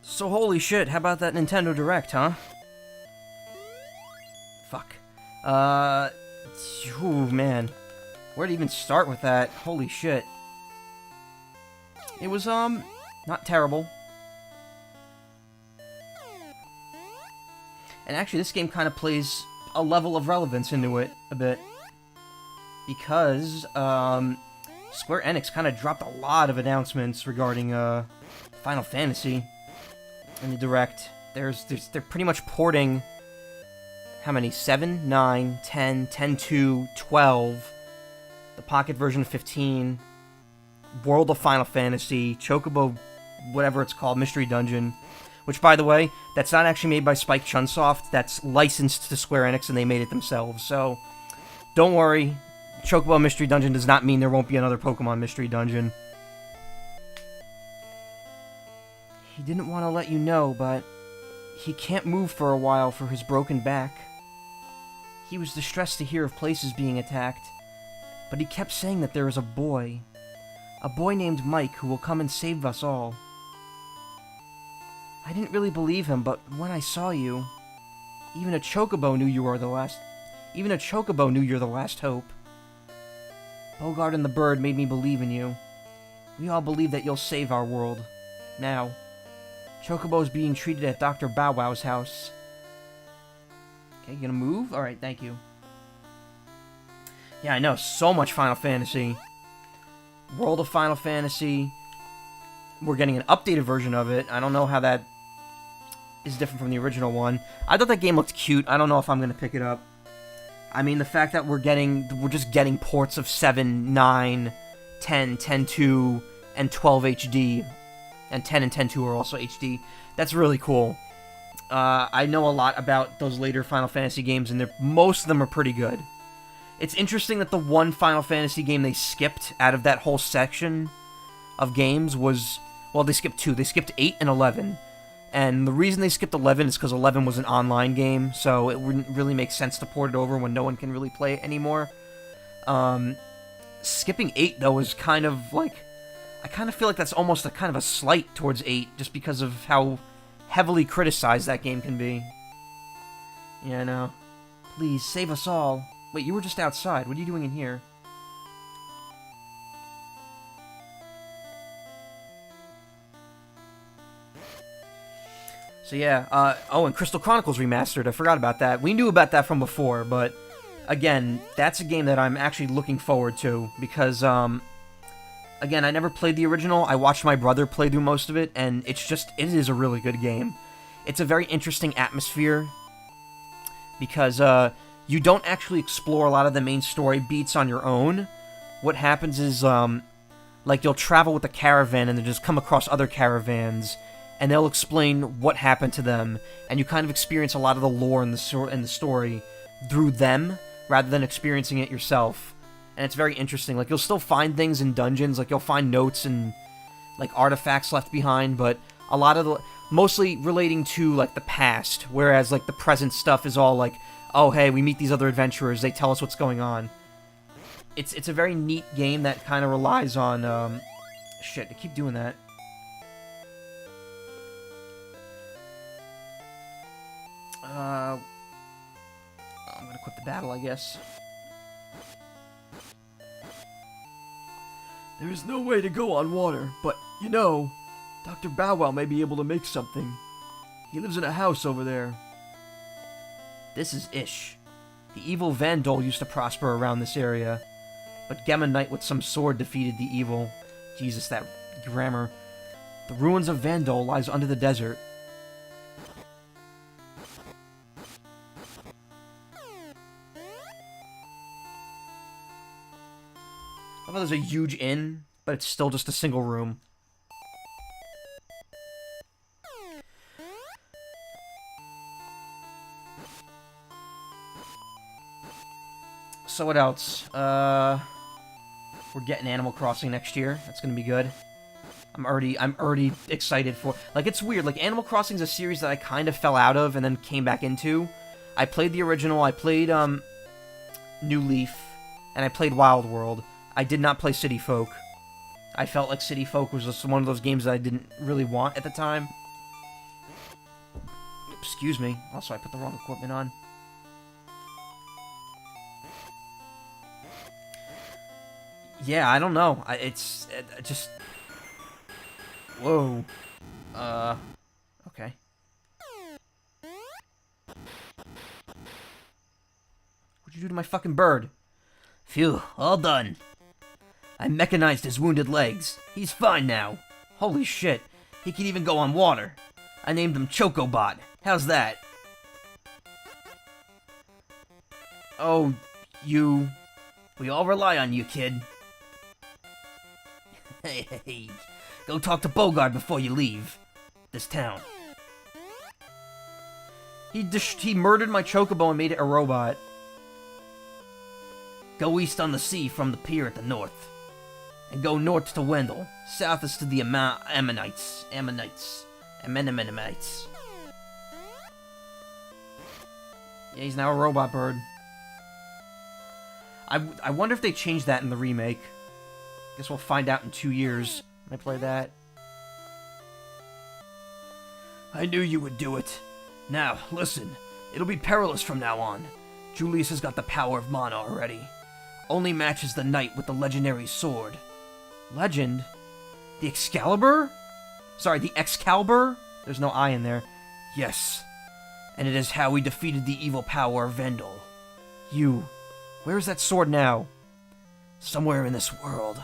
So holy shit, how about that Nintendo Direct, huh? Fuck. Ooh, man. Where to even start with that? Holy shit. It was, not terrible. And actually, this game kind of plays a level of relevance into it a bit. Because, Square Enix kind of dropped a lot of announcements regarding, Final Fantasy in the Direct. They're pretty much porting, how many? 7, 9, 10, 10-2, 12, the Pocket version of 15, World of Final Fantasy, Chocobo, whatever it's called, Mystery Dungeon, which, by the way, that's not actually made by Spike Chunsoft, that's licensed to Square Enix and they made it themselves, so don't worry, Chocobo Mystery Dungeon does not mean there won't be another Pokemon Mystery Dungeon. He didn't want to let you know, but he can't move for a while for his broken back. He was distressed to hear of places being attacked, but he kept saying that there is a boy named Mike who will come and save us all. I didn't really believe him, but when I saw you, even a Chocobo knew you're the last hope. Bogart and the bird made me believe in you. We all believe that you'll save our world. Now, Chocobo's being treated at Dr. Bow Wow's house. Okay, you gonna move? Alright, thank you. Yeah, I know, so much Final Fantasy. World of Final Fantasy. We're getting an updated version of it. I don't know how that is different from the original one. I thought that game looked cute. I don't know if I'm gonna pick it up. I mean, the fact that we're just getting ports of 7, 9, 10, 10-2, and 12 HD, and 10 and 10-2 are also HD. That's really cool. I know a lot about those later Final Fantasy games, and most of them are pretty good. It's interesting that the one Final Fantasy game they skipped out of that whole section of games was... Well, they skipped 2. They skipped 8 and 11. And the reason they skipped 11 is because 11 was an online game, so it wouldn't really make sense to port it over when no one can really play it anymore. Skipping 8, though, is kind of like... I kind of feel like that's almost a kind of a slight towards 8, just because of how heavily criticized that game can be. Yeah, I know. Please, save us all. Wait, you were just outside. What are you doing in here? So yeah, oh, and Crystal Chronicles Remastered, I forgot about that. We knew about that from before, but again, that's a game that I'm actually looking forward to, because, again, I never played the original. I watched my brother play through most of it, and it is a really good game. It's a very interesting atmosphere, because, you don't actually explore a lot of the main story beats on your own. What happens is, like, you'll travel with a caravan, and then just come across other caravans, and they'll explain what happened to them, and you kind of experience a lot of the lore and the story through them, rather than experiencing it yourself. And it's very interesting. Like, you'll still find things in dungeons, like, you'll find notes and, like, artifacts left behind, but a lot of mostly relating to, like, the past, whereas, like, the present stuff is all, like, oh, hey, we meet these other adventurers, they tell us what's going on. It's a very neat game that kind of relies on, shit, I keep doing that. I'm gonna quit the battle, I guess. There is no way to go on water, but, you know, Dr. Bow Wow may be able to make something. He lives in a house over there. This is Ish. The evil Vandal used to prosper around this area, but Gemma Knight with some sword defeated the evil. Jesus, that grammar. The ruins of Vandal lies under the desert. I thought there's a huge inn, but it's still just a single room. So what else? We're getting Animal Crossing next year. That's gonna be good. I'm already excited for... Like, it's weird. Like, Animal Crossing's a series that I kind of fell out of and then came back into. I played the original. I played, New Leaf, and I played Wild World. I did not play City Folk. I felt like City Folk was just one of those games that I didn't really want at the time. Excuse me. Also, I put the wrong equipment on. Yeah, I don't know. It's just... Whoa. Okay. What'd you do to my fucking bird? Phew, all done. I mechanized his wounded legs. He's fine now. Holy shit. He can even go on water. I named him Chocobot. How's that? Oh, you... We all rely on you, kid. Hey, go talk to Bogard before you leave this town. He murdered my Chocobo and made it a robot. Go east on the sea from the pier at the north. And go north to Wendell. South is to the Ammonites. Amenites. Yeah, he's now a robot bird. I wonder if they changed that in the remake. Guess we'll find out in 2 years. Can I play that? I knew you would do it. Now, listen. It'll be perilous from now on. Julius has got the power of mana already. Only matches the knight with the legendary sword. Legend? The Excalibur? Sorry, the Excalibur? There's no I in there. Yes. And it is how we defeated the evil power of Vendel. Where is that sword now? Somewhere in this world.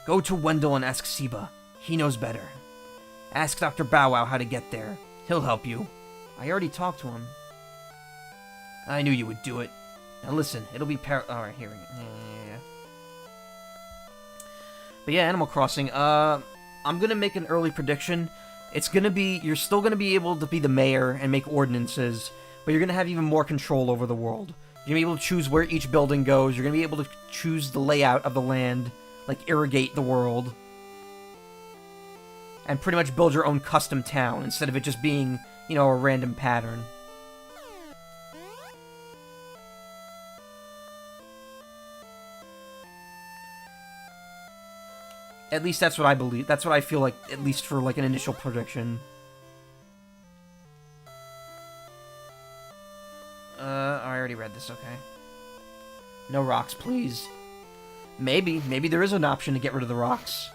Go to Wendell and ask Siba. He knows better. Ask Dr. Bow Wow how to get there. He'll help you. I already talked to him. I knew you would do it. Now listen, it'll be Alright, here we go. Yeah. But yeah, Animal Crossing. I'm gonna make an early prediction. It's gonna be... You're still gonna be able to be the mayor and make ordinances, but you're gonna have even more control over the world. You're gonna be able to choose where each building goes. You're gonna be able to choose the layout of the land, like irrigate the world, and pretty much build your own custom town instead of it just being, you know, a random pattern. At least that's what I believe. That's what I feel like, at least for like an initial prediction. I already read this, okay. No rocks, please. Maybe there is an option to get rid of the rocks.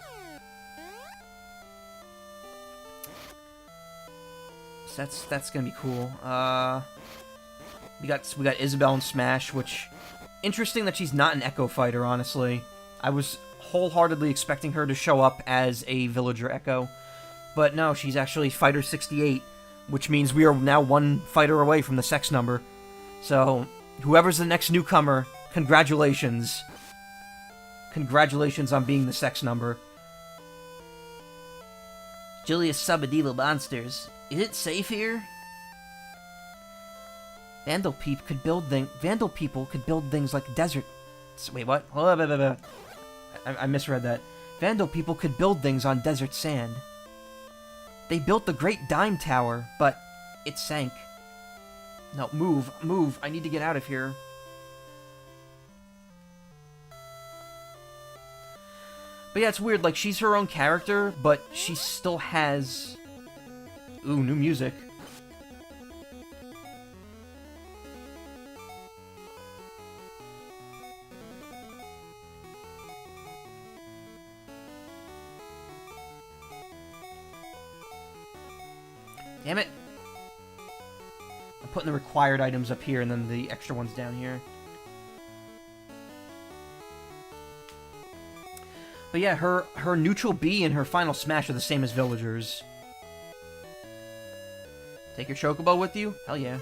So that's gonna be cool. We got Isabelle and Smash, which interesting that she's not an Echo Fighter, honestly. I was wholeheartedly expecting her to show up as a villager Echo, but no, she's actually Fighter 68, which means we are now one fighter away from the sex number. So, whoever's the next newcomer, congratulations. Congratulations on being the sex number. Julius Sabadillo Monsters. Is it safe here? Vandal people could build things like desert... Wait, what? I misread that. Vandal people could build things on desert sand. They built the Great Dime Tower, but it sank. No, move. I need to get out of here. But yeah, it's weird. Like, she's her own character, but she still has... Ooh, new music. Damn it. I'm putting the required items up here and then the extra ones down here. But yeah, her neutral B and her final smash are the same as villagers. Take your Chocobo with you? Hell yeah.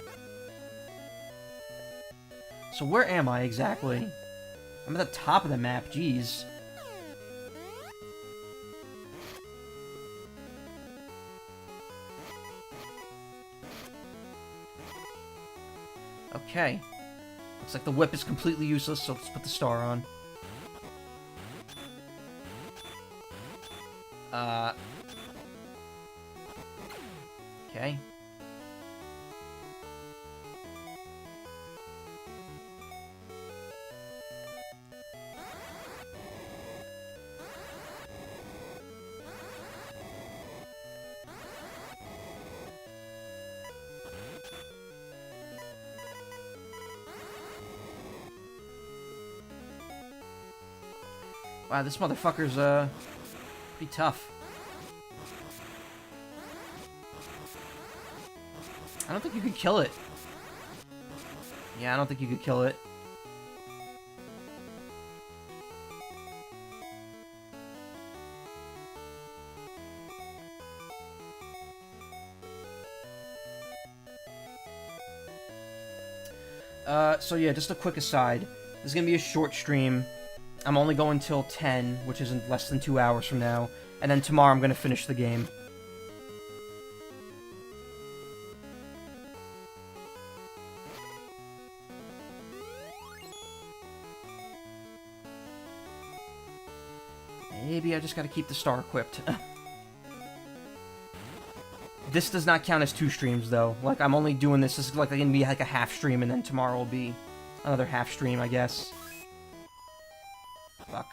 So where am I exactly? I'm at the top of the map, jeez. Okay. Looks like the whip is completely useless, so let's put the star on. Okay. Wow, this motherfucker's, pretty tough. I don't think you could kill it. Yeah, I don't think you could kill it. So yeah, just a quick aside. This is gonna be a short stream. I'm only going till 10, which is in less than 2 hours from now. And then tomorrow I'm gonna finish the game. Maybe I just gotta keep the star equipped. This does not count as 2 streams, though. Like, I'm only doing this. This is like gonna be like a half stream, and then tomorrow will be another half stream, I guess. Fuck.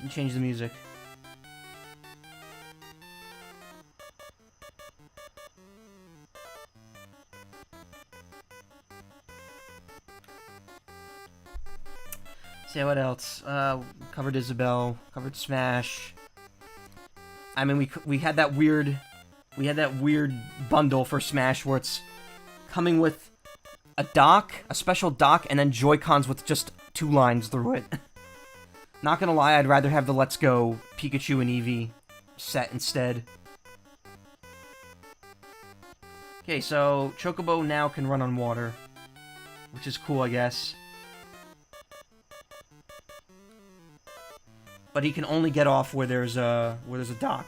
And change the music. See what else? Covered Isabelle, covered Smash. I mean, we had that weird bundle for Smash where it's coming with a dock, a special dock, and then Joy-Cons with just 2 lines through it. Not gonna lie, I'd rather have the Let's Go Pikachu and Eevee set instead. Okay, so Chocobo now can run on water, which is cool, I guess. But he can only get off where there's a dock.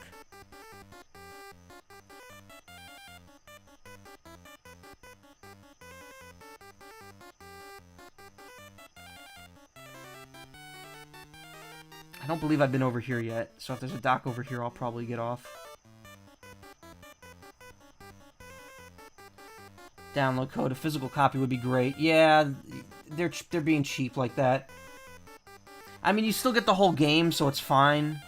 I don't believe I've been over here yet, so if there's a dock over here, I'll probably get off. Download code, a physical copy would be great. Yeah, they're being cheap like that. I mean, you still get the whole game, so it's fine.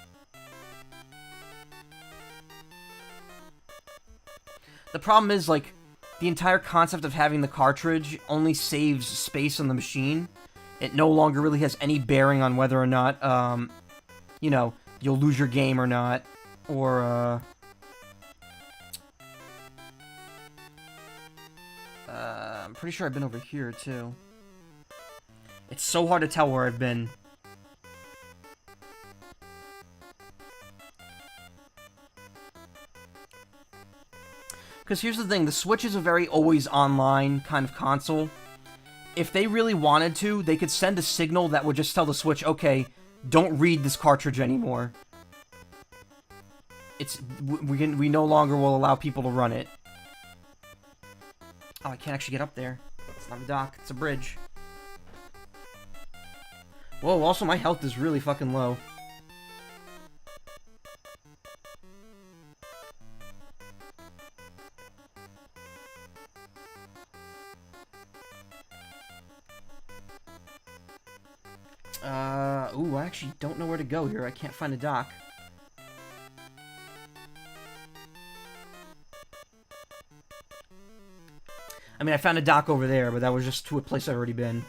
The problem is, like, the entire concept of having the cartridge only saves space on the machine. It no longer really has any bearing on whether or not, you know, you'll lose your game or not. Or, I'm pretty sure I've been over here, too. It's so hard to tell where I've been. Because here's the thing, the Switch is a very always-online kind of console. If they really wanted to, they could send a signal that would just tell the Switch, okay, don't read this cartridge anymore. We no longer will allow people to run it. Oh, I can't actually get up there. It's not a dock, it's a bridge. Whoa, also my health is really fucking low. Ooh, I actually don't know where to go here. I can't find a dock. I mean, I found a dock over there, but that was just to a place I've already been.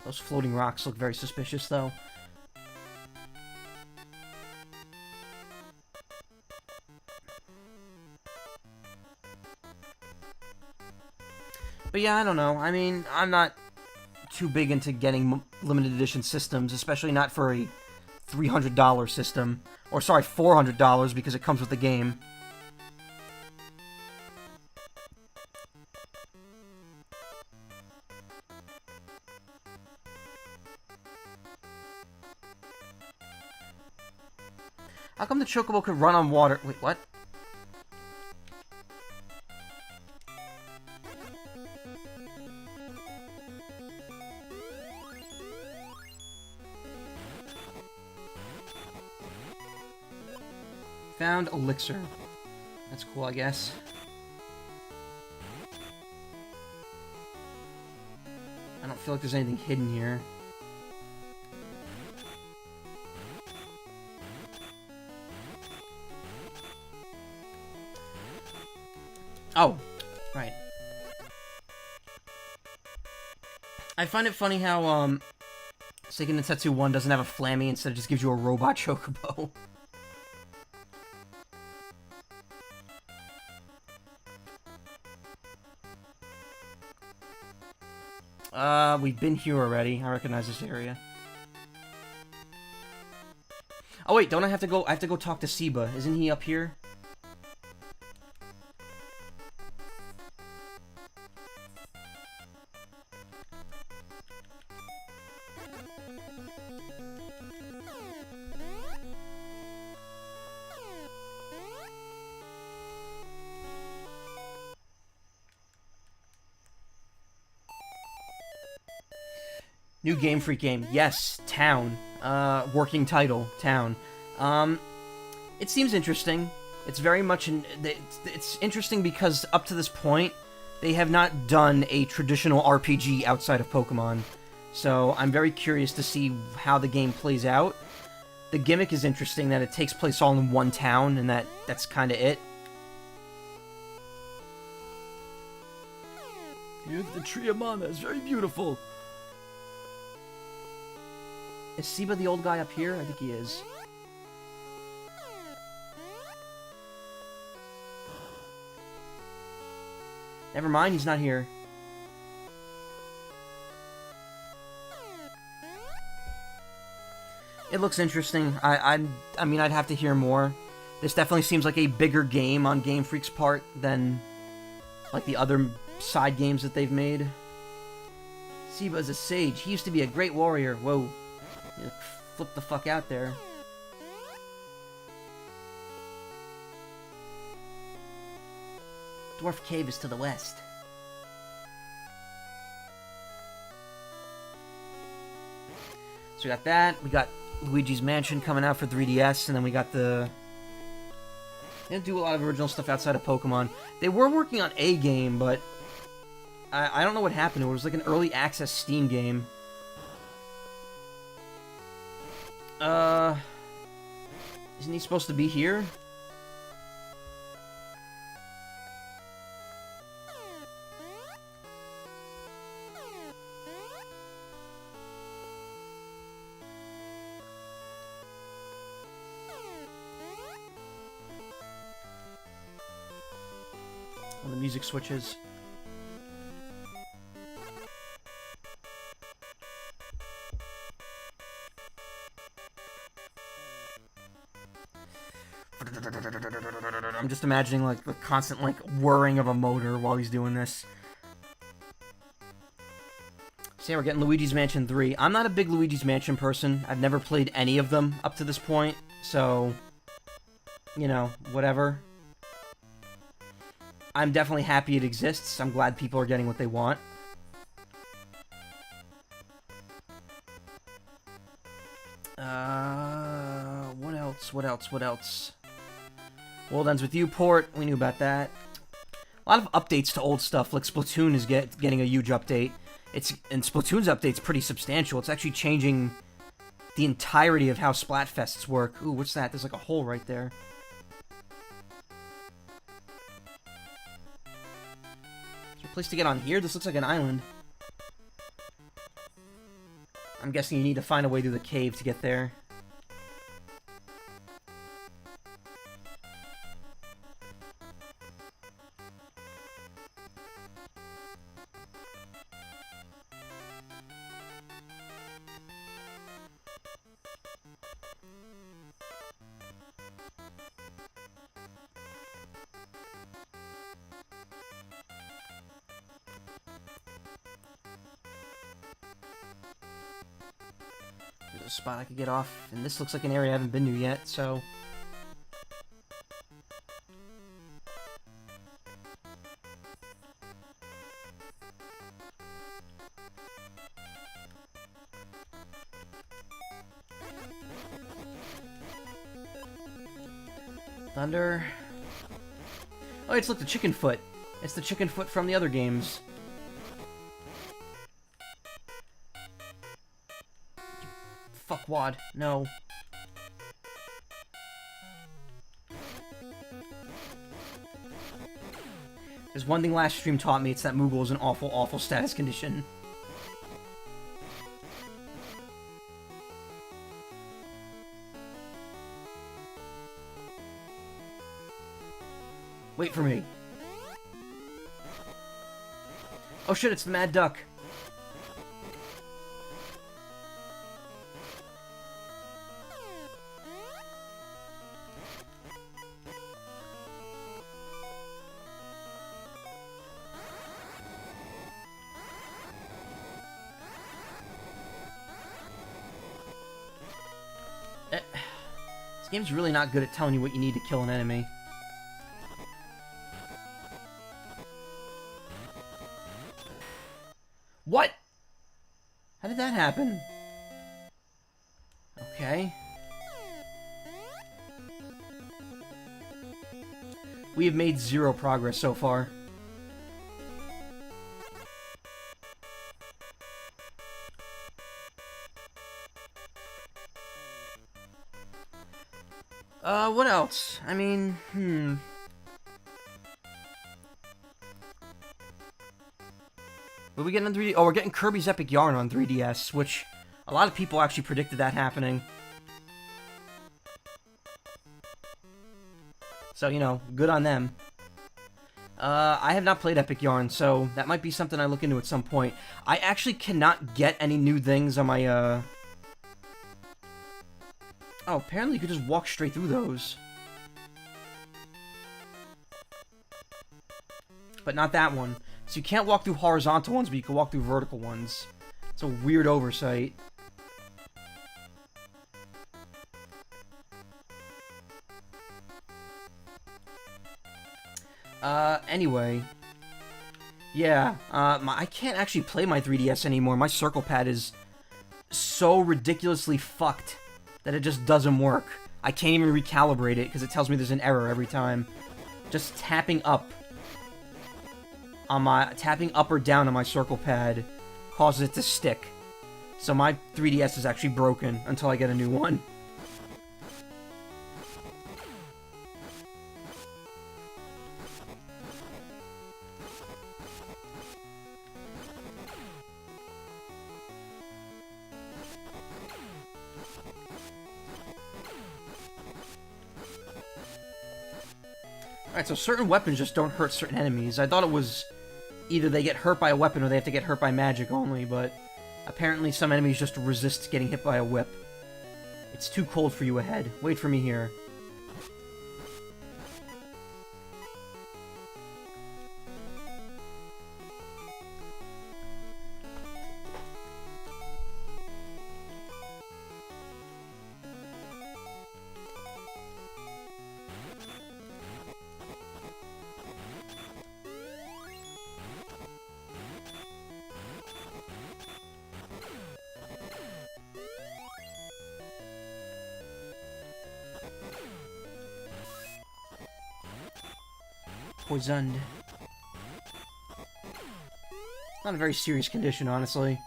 Those floating rocks look very suspicious, though. But yeah, I don't know. I mean, I'm not too big into getting limited edition systems, especially not for a $300 system. Or, sorry, $400 because it comes with the game. How come the Chocobo could run on water? Wait, what? found Elixir. That's cool, I guess. I don't feel like there's anything hidden here. Oh, right. I find it funny how, Seiken Densetsu 1 doesn't have a Flammy, instead it just gives you a robot chocobo. We've been here already. I recognize this area. Oh wait, don't I have to go? I have to go talk to Seba. Isn't he up here? New Game Freak game. Yes, Town. Working title, Town. It seems interesting. It's very much it's interesting because up to this point, they have not done a traditional RPG outside of Pokemon. So I'm very curious to see how the game plays out. The gimmick is interesting that it takes place all in one town, and that's kind of it. You have the tree of mana. It's very beautiful. Is Seba the old guy up here? I think he is. Never mind, he's not here. It looks interesting. I mean, I'd have to hear more. This definitely seems like a bigger game on Game Freak's part than like the other side games that they've made. Seba is a sage. He used to be a great warrior. Whoa. You flip the fuck out there. Dwarf Cave is to the west. So we got that. We got Luigi's Mansion coming out for 3DS, and then we got the... They didn't do a lot of original stuff outside of Pokemon. They were working on a game, but I don't know what happened. It was like an early access Steam game. Isn't he supposed to be here? When the music switches. I'm just imagining like the constant like whirring of a motor while he's doing this. So yeah, we're getting Luigi's Mansion 3. I'm not a big Luigi's Mansion person. I've never played any of them up to this point, so you know, whatever. I'm definitely happy it exists. I'm glad people are getting what they want. What else? World Ends With You port. We knew about that. A lot of updates to old stuff, like Splatoon is getting a huge update. And Splatoon's update's pretty substantial. It's actually changing the entirety of how Splatfests work. Ooh, what's that? There's like a hole right there. Is there a place to get on here? This looks like an island. I'm guessing you need to find a way through the cave to get there. There's a spot I could get off, and this looks like an area I haven't been to yet, so... Thunder. Oh, it's like the chicken foot. It's the chicken foot from the other games. Fuckwad. No. There's one thing last stream taught me, it's that Moogle is an awful, awful status condition. Wait for me. Oh shit, it's the Mad Duck. This game's really not good at telling you what you need to kill an enemy. What? How did that happen? Okay. We have made 0 progress so far. What else? I mean, What are we getting on 3D? Oh, we're getting Kirby's Epic Yarn on 3DS, which a lot of people actually predicted that happening. So, you know, good on them. I have not played Epic Yarn, so that might be something I look into at some point. I actually cannot get any new things on my, Oh, apparently you could just walk straight through those. But not that one. So you can't walk through horizontal ones, but you can walk through vertical ones. It's a weird oversight. Anyway. Yeah, I can't actually play my 3DS anymore. My circle pad is so ridiculously fucked that it just doesn't work. I can't even recalibrate it because it tells me there's an error every time. Just tapping up or down on my circle pad causes it to stick. So my 3DS is actually broken until I get a new one. Alright, so certain weapons just don't hurt certain enemies. I thought it was either they get hurt by a weapon or they have to get hurt by magic only, but apparently some enemies just resist getting hit by a whip. It's too cold for you ahead. Wait for me here. Poisoned. Not a very serious condition, honestly.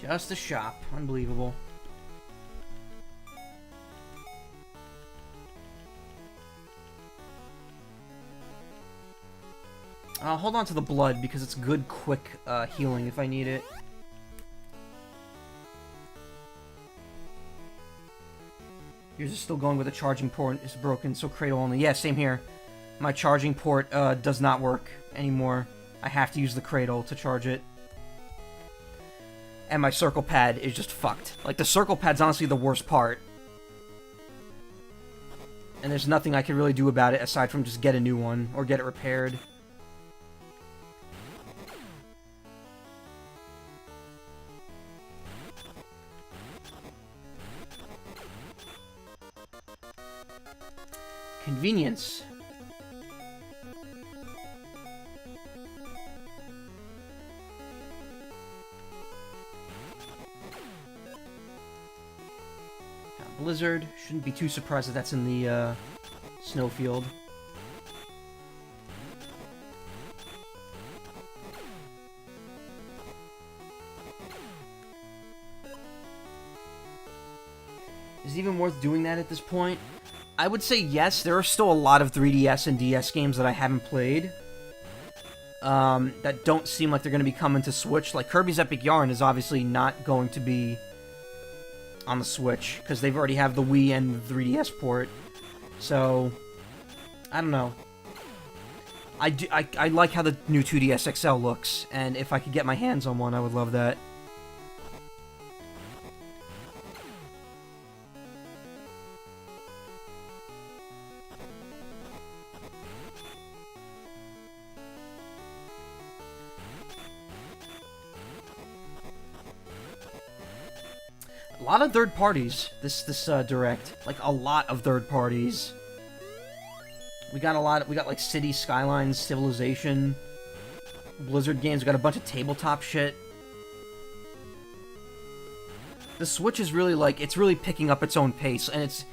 Just a shop. Unbelievable. I'll hold on to the blood because it's good, quick healing if I need it. Yours is still going with the charging port is broken, so cradle only. Yeah, same here. My charging port does not work anymore. I have to use the cradle to charge it. And my circle pad is just fucked. Like, the circle pad's honestly the worst part. And there's nothing I can really do about it aside from just get a new one or get it repaired. Convenience. Blizzard. Shouldn't be too surprised that that's in the snowfield. Is it even worth doing that at this point? I would say yes. There are still a lot of 3DS and DS games that I haven't played. That don't seem like they're going to be coming to Switch. Like, Kirby's Epic Yarn is obviously not going to be on the Switch, because they've already have the Wii and the 3DS port. So, I don't know. I like how the new 2DS XL looks, and if I could get my hands on one, I would love that. A lot of third parties this direct, like a lot of third parties. We got like City Skylines, Civilization, Blizzard games. We got a bunch of tabletop shit. The Switch is really like, it's really picking up its own pace, and it's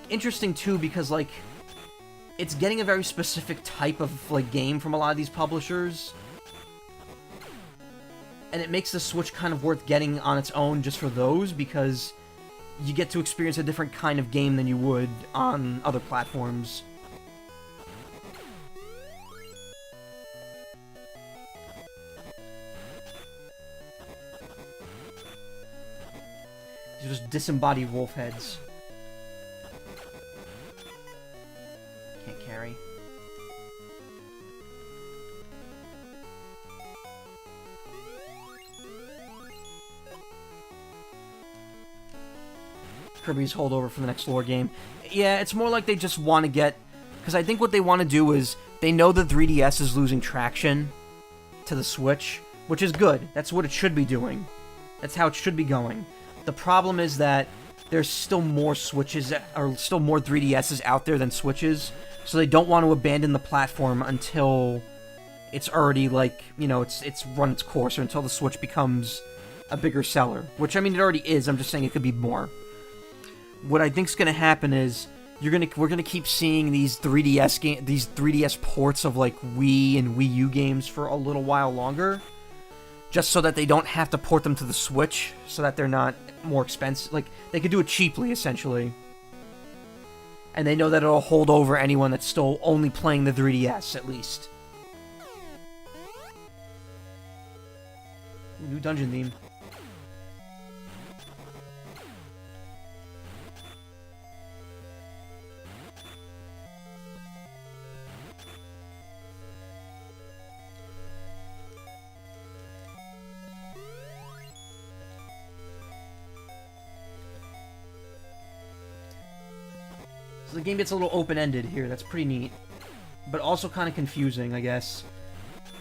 interesting too because like it's getting a very specific type of like game from a lot of these publishers. And it makes the Switch kind of worth getting on its own just for those, because you get to experience a different kind of game than you would on other platforms. These are just disembodied wolf heads. Can't carry. Kirby's holdover for the next lore game. Yeah, it's more like they just want to get... Because I think what they want to do is, they know the 3DS is losing traction to the Switch, which is good. That's what it should be doing. That's how it should be going. The problem is that there's still more Switches, or still more 3DSs out there than Switches, so they don't want to abandon the platform until it's already, like, you know, it's run its course, or until the Switch becomes a bigger seller. Which, I mean, it already is. I'm just saying it could be more. What I think's gonna happen is we're gonna keep seeing these 3DS ports of like Wii and Wii U games for a little while longer, just so that they don't have to port them to the Switch, so that they're not more expensive. Like, they could do it cheaply, essentially, and they know that it'll hold over anyone that's still only playing the 3DS at least. Ooh, new dungeon theme. The game gets a little open-ended here. That's pretty neat. But also kind of confusing, I guess.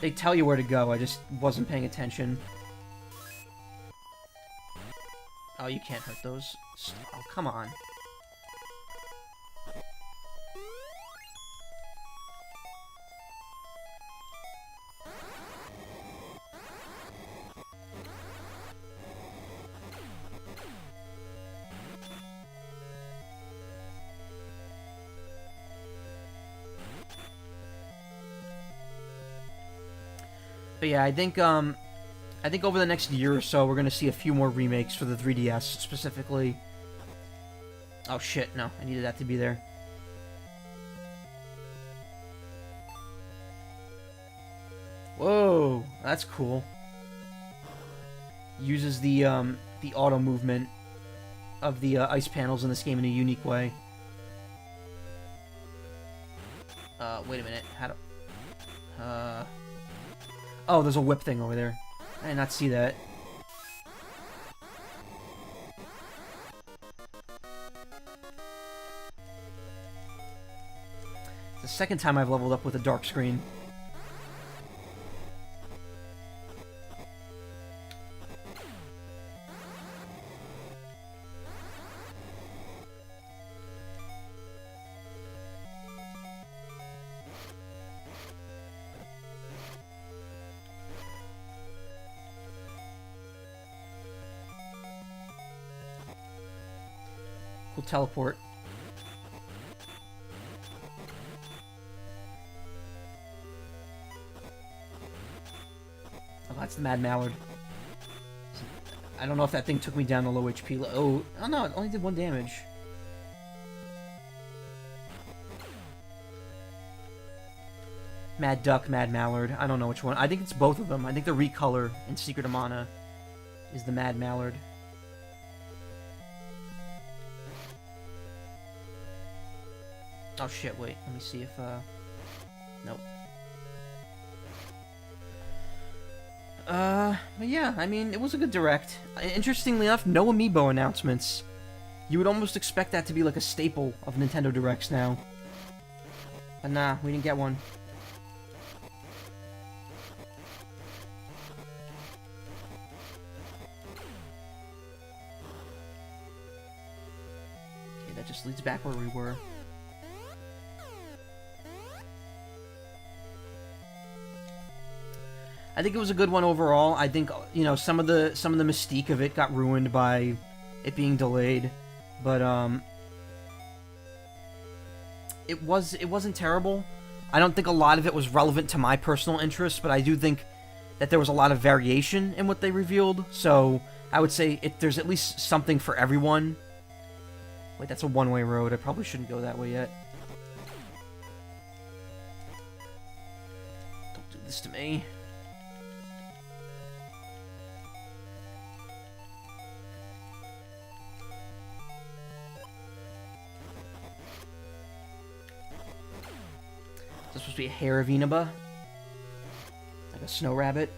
They tell you where to go, I just wasn't paying attention. Oh, you can't hurt those. Oh, come on. But yeah, I think over the next year or so, we're gonna see a few more remakes for the 3DS, specifically. Oh shit, no, I needed that to be there. Whoa, that's cool. Uses the auto movement of the ice panels in this game in a unique way. Wait a minute, how do... Oh, there's a whip thing over there. I did not see that. It's the second time I've leveled up with a dark screen. Cool We'll teleport. Oh, that's the Mad Mallard. I don't know if that thing took me down to low HP. Oh no, it only did 1 damage. Mad Duck, Mad Mallard. I don't know which one. I think it's both of them. I think the recolor in Secret of Mana is the Mad Mallard. Oh shit, wait. Let me see if, nope. But yeah, I mean, it was a good Direct. Interestingly enough, no Amiibo announcements. You would almost expect that to be like a staple of Nintendo Directs now. But nah, we didn't get one. Okay, that just leads back where we were. I think it was a good one overall. I think, you know, some of the mystique of it got ruined by it being delayed, but it wasn't terrible. I don't think a lot of it was relevant to my personal interests, but I do think that there was a lot of variation in what they revealed. So I would say there's at least something for everyone. Wait, that's a one-way road. I probably shouldn't go that way yet. Don't do this to me. Is this supposed to be a hair of Inaba? Like a snow rabbit?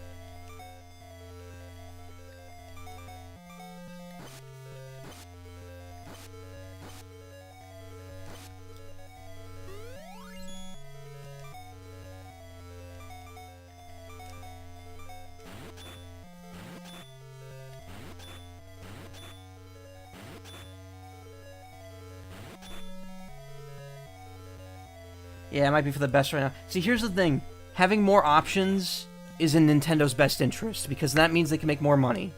Yeah, it might be for the best right now. See, here's the thing. Having more options is in Nintendo's best interest, because that means they can make more money.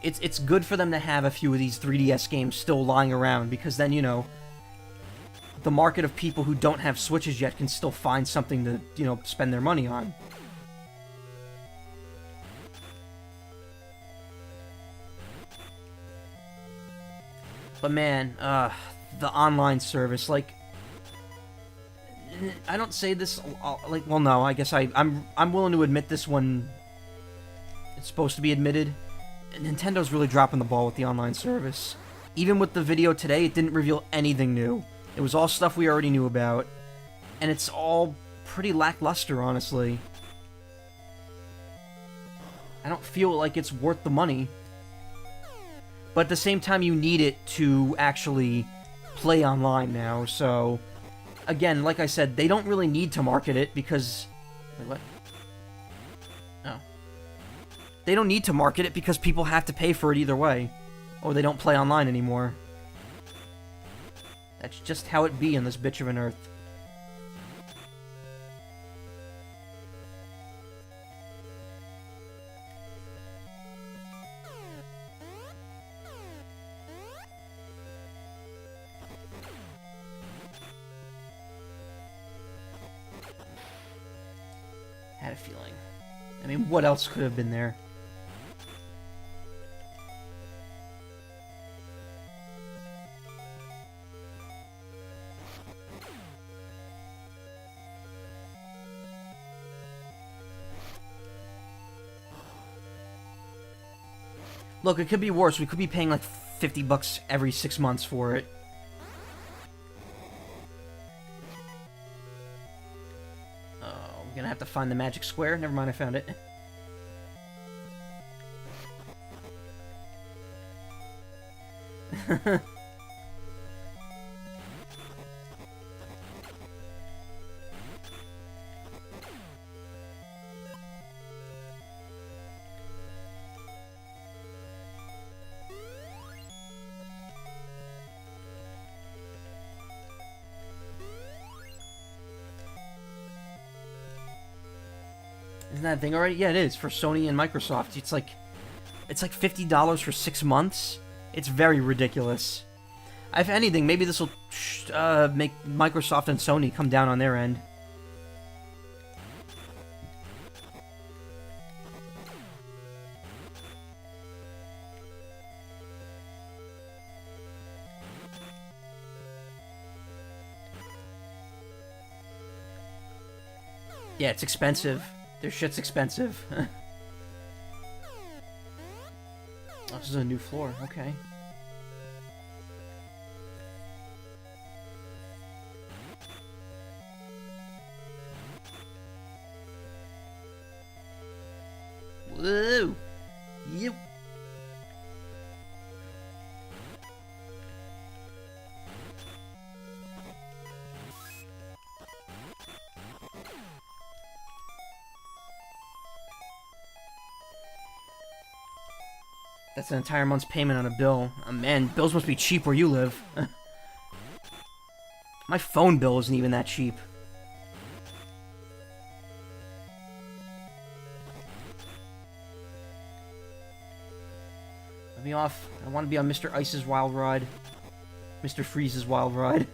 It's good for them to have a few of these 3DS games still lying around, because then, you know, the market of people who don't have Switches yet can still find something to, you know, spend their money on. But man, the online service, like, I don't say this, like, well, no, I guess I'm willing to admit this when it's supposed to be admitted. Nintendo's really dropping the ball with the online service. Even with the video today, it didn't reveal anything new. It was all stuff we already knew about, and it's all pretty lackluster, honestly. I don't feel like it's worth the money. But at the same time, you need it to actually play online now, so... Again, like I said, they don't really need to market it, because... Wait, what? Oh. They don't need to market it, because people have to pay for it either way. Or they don't play online anymore. That's just how it be in this bitch of an earth. Had a feeling. I mean, what else could have been there? Look, it could be worse. We could be paying like $50 every 6 months for it. Gonna have to find the magic square. Never mind, I found it. Isn't that a thing already? Yeah, it is. For Sony and Microsoft. It's like, it's like $50 for 6 months. It's very ridiculous. If anything, maybe this will make Microsoft and Sony come down on their end. Yeah, it's expensive. Their shit's expensive. Oh, this is a new floor. Okay. Whoa! Yep. That's an entire month's payment on a bill. Oh, man, bills must be cheap where you live. My phone bill isn't even that cheap. Let me off. I want to be on Mr. Ice's wild ride. Mr. Freeze's wild ride.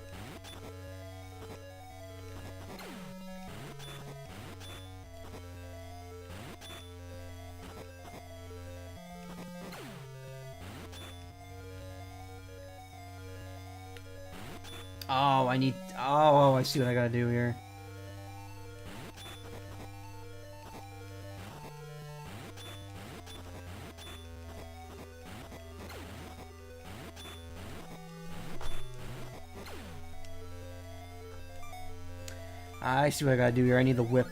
Oh, I need... Oh, I see what I gotta do here. I see what I gotta do here. I need the whip.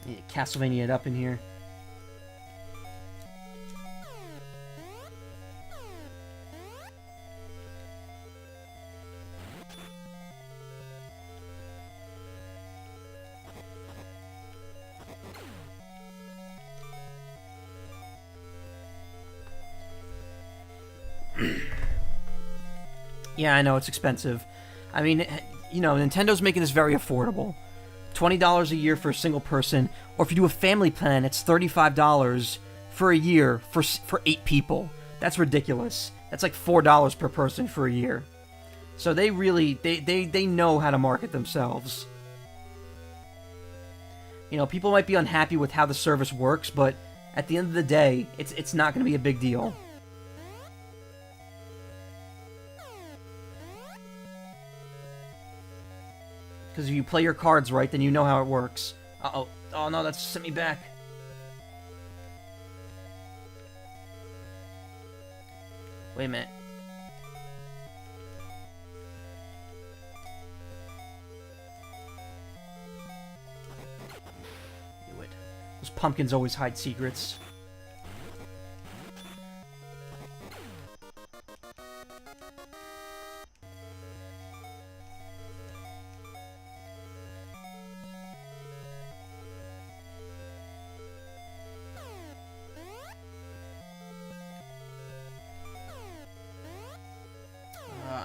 I need to Castlevania it up in here. Yeah, I know, it's expensive. I mean, you know, Nintendo's making this very affordable. $20 a year for a single person, or if you do a family plan, it's $35 for a year for 8 people. That's ridiculous. That's like $4 per person for a year. So they really, they know how to market themselves. You know, people might be unhappy with how the service works, but at the end of the day, it's not going to be a big deal. Because if you play your cards right, then you know how it works. Uh-oh. Oh no, that sent me back. Wait a minute. Do it. Those pumpkins always hide secrets.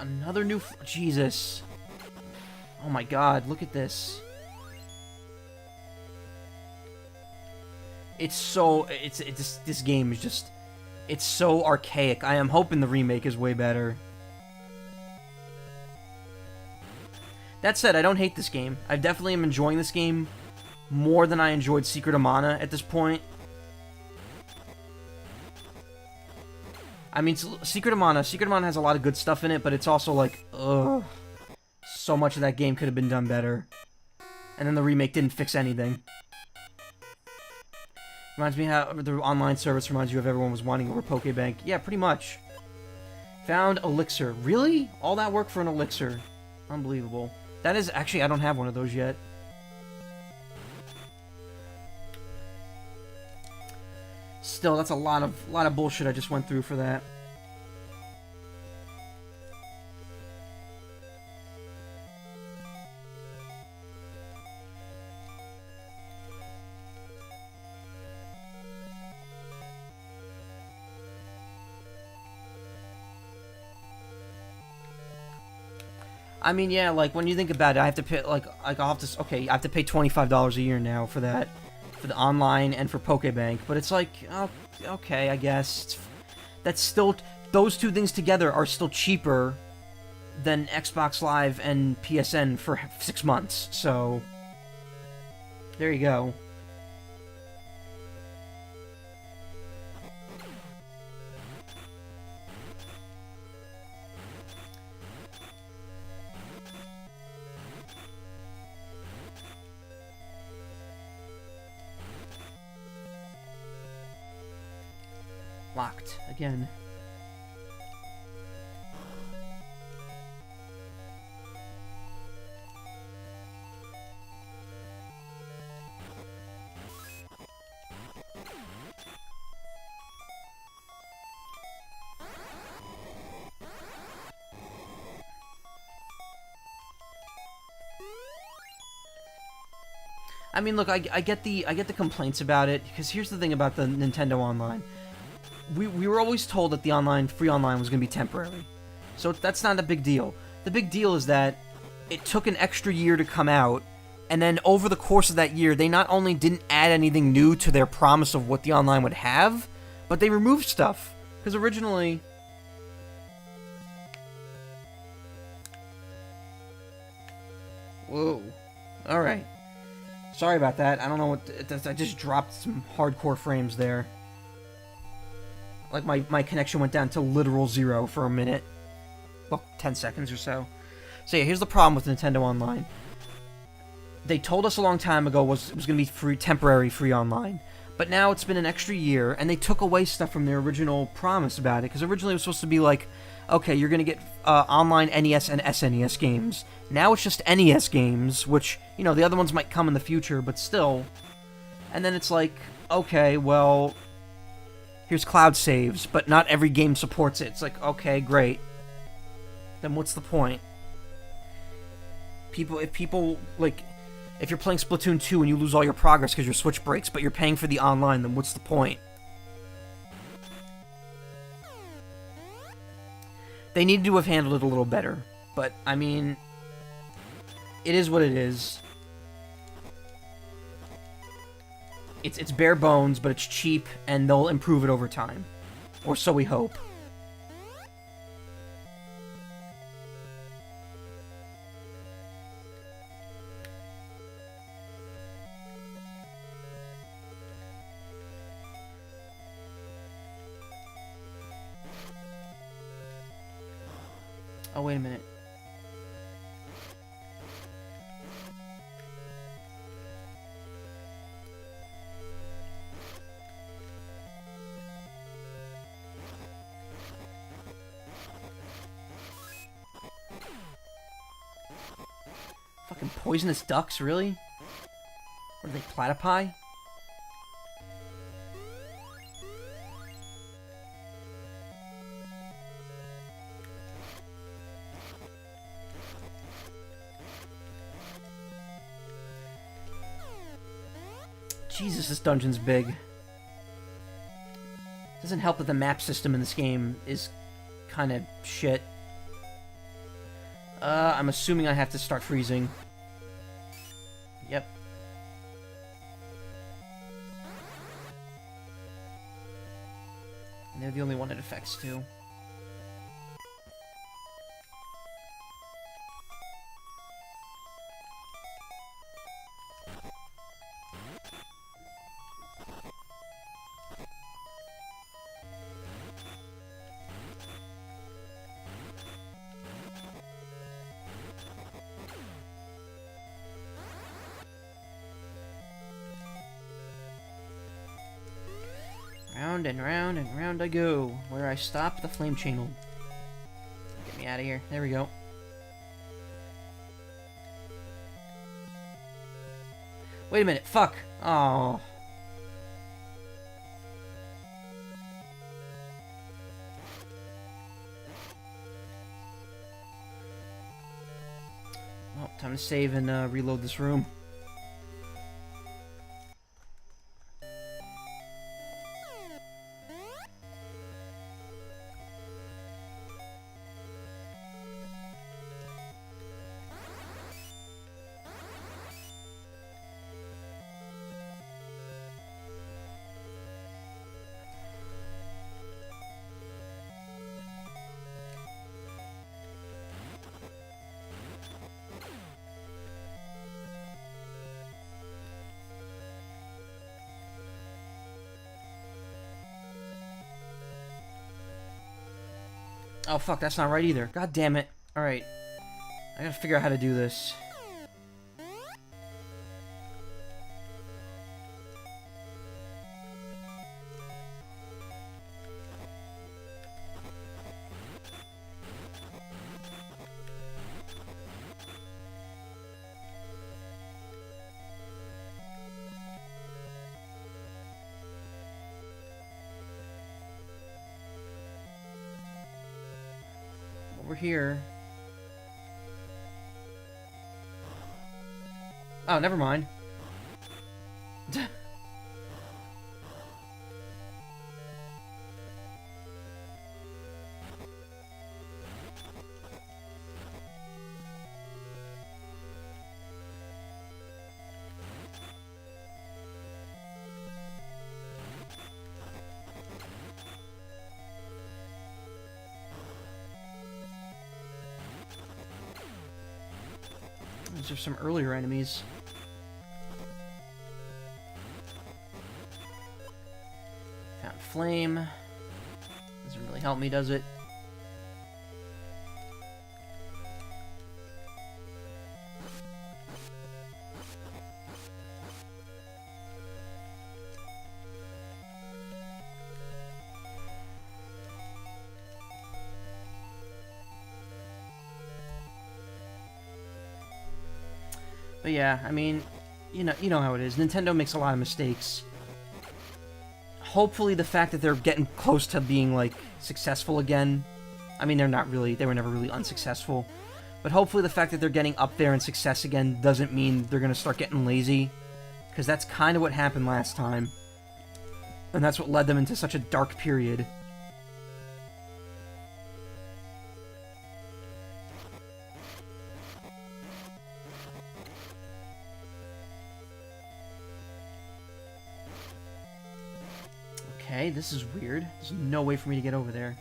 Another new... Jesus. Oh my god, look at this. It's so... This game is just... It's so archaic. I am hoping the remake is way better. That said, I don't hate this game. I definitely am enjoying this game more than I enjoyed Secret of Mana at this point. I mean, Secret of Mana has a lot of good stuff in it, but it's also like, ugh. So much of that game could have been done better. And then the remake didn't fix anything. Reminds me how the online service reminds you of everyone was wanting over Pokebank. Yeah, pretty much. Found Elixir. Really? All that work for an Elixir. Unbelievable. That is, actually, I don't have one of those yet. Still, that's a lot of bullshit I just went through for that. I mean, yeah, like when you think about it, I have to pay I'll have to, okay, I have to pay $25 a year now for that for the online and for Pokebank, but it's like, oh, okay, I guess. That's still... Those two things together are still cheaper than Xbox Live and PSN for 6 months, so... There you go. Locked again. I mean, look, I get the complaints about it, because here's the thing about the Nintendo Online. We were always told that the free online was going to be temporary. So that's not a big deal. The big deal is that it took an extra year to come out, and then over the course of that year, they not only didn't add anything new to their promise of what the online would have, but they removed stuff. Because originally... Whoa. Alright. Sorry about that. I don't know what... I just dropped some hardcore frames there. Like, my connection went down to literal 0 for a minute. Well, 10 seconds or so. So yeah, here's the problem with Nintendo Online. They told us a long time ago it was going to be temporary free online. But now it's been an extra year, and they took away stuff from their original promise about it. Because originally it was supposed to be like, okay, you're going to get online NES and SNES games. Now it's just NES games, which, you know, the other ones might come in the future, but still. And then it's like, okay, well... Here's cloud saves, but not every game supports it. It's like, okay, great. Then what's the point? If you're playing Splatoon 2 and you lose all your progress because your Switch breaks, but you're paying for the online, then what's the point? They needed to have handled it a little better. But, I mean, it is what it is. It's bare bones, but it's cheap, and they'll improve it over time. Or so we hope. Oh, wait a minute. Fucking poisonous ducks, really? What are they, platypi? Jesus, this dungeon's big. Doesn't help that the map system in this game is kind of shit. I'm assuming I have to start freezing. Yep. And they're the only one it affects, too. Round and round I go. Where I stop, the flame chain will get me out of here. There we go. Wait a minute. Fuck. Oh. Well, time to save and reload this room. Oh, fuck, that's not right either. God damn it. Alright. I gotta figure out how to do this. Over here. Oh, never mind. These are some earlier enemies. Found flame. Doesn't really help me, does it? But yeah, I mean, you know how it is. Nintendo makes a lot of mistakes. Hopefully the fact that they're getting close to being, like, successful again. I mean, they were never really unsuccessful. But hopefully the fact that they're getting up there in success again doesn't mean they're gonna start getting lazy. Because that's kind of what happened last time. And that's what led them into such a dark period. Okay, this is weird. There's no way for me to get over there.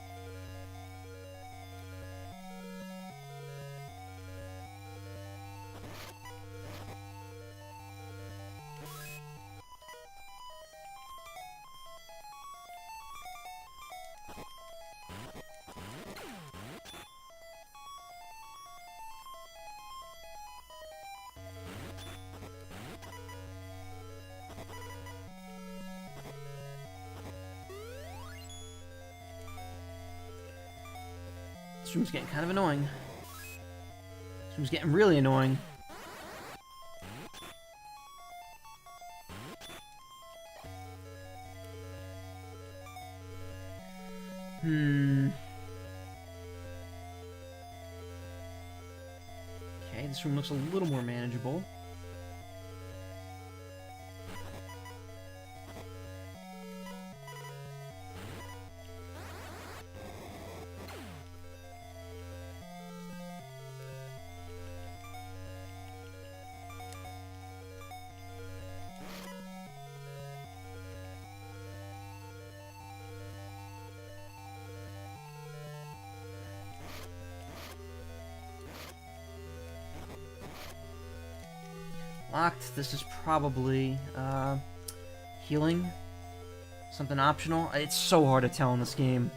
This room's getting kind of annoying. This room's getting really annoying. Okay, this room looks a little more manageable. Locked. This is probably healing. Something optional. It's so hard to tell in this game.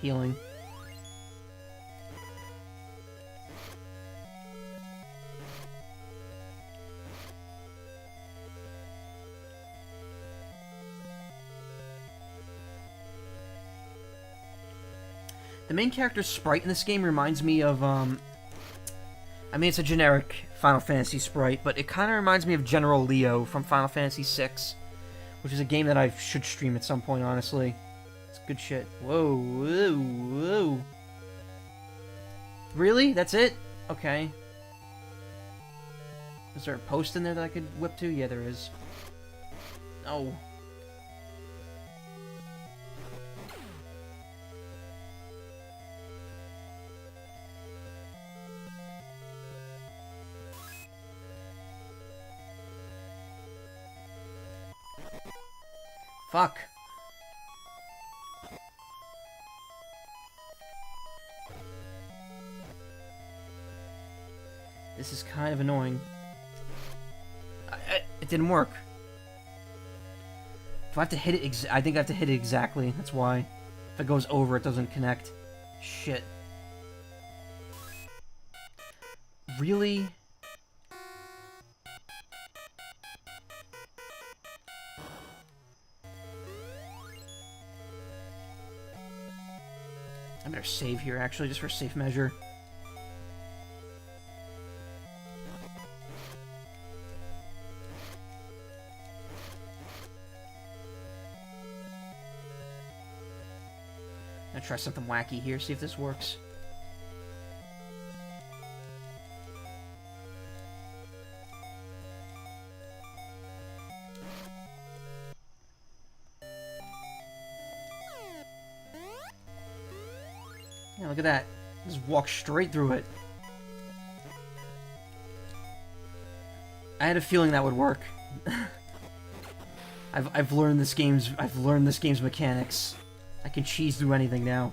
Healing. The main character's sprite in this game reminds me of I mean, it's a generic Final Fantasy sprite, but it kind of reminds me of General Leo from Final Fantasy VI, which is a game that I should stream at some point, honestly. It's good shit. Whoa, whoa, whoa. Really? That's it? Okay. Is there a post in there that I could whip to? Yeah, there is. Oh. Fuck. This is kind of annoying. It didn't work. If I have to hit it, I think I have to hit it exactly. That's why. If it goes over, it doesn't connect. Shit. Really? I better save here, actually, just for safe measure. I'm gonna try something wacky here, see if this works. Yeah, look at that. Just walk straight through it. I had a feeling that would work. I've learned this game's mechanics. I can cheese through anything now.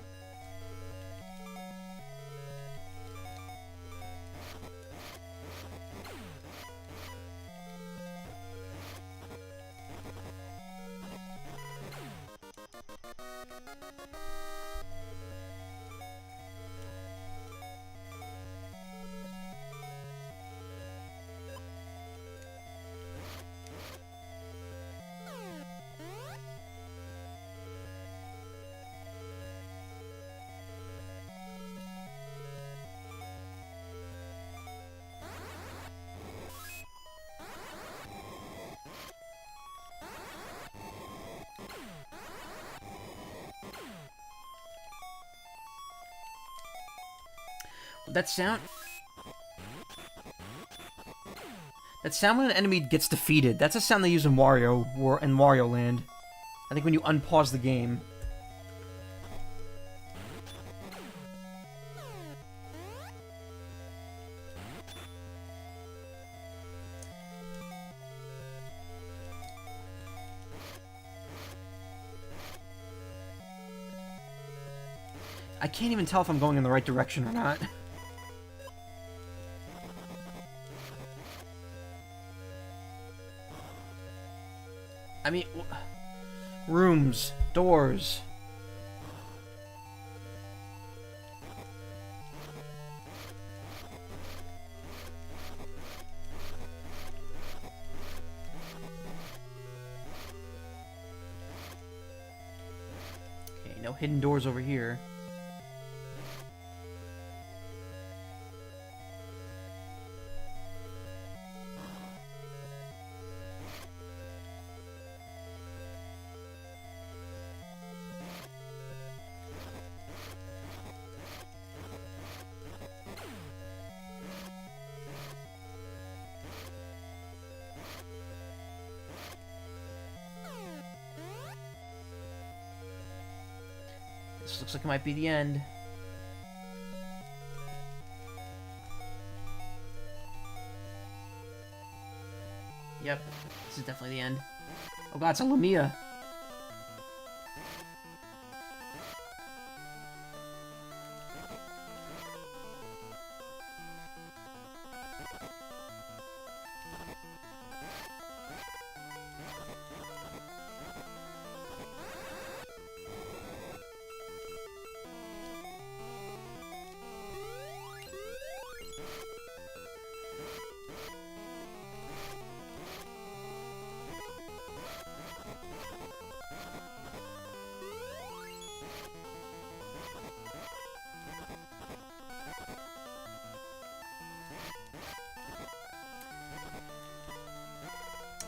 That sound... That sound when an enemy gets defeated, that's a sound they use in Wario Land. I think when you unpause the game. I can't even tell if I'm going in the right direction or not. I mean, rooms, doors. Okay, no hidden doors over here. This looks like it might be the end. Yep, this is definitely the end. Oh god, it's a Lumia.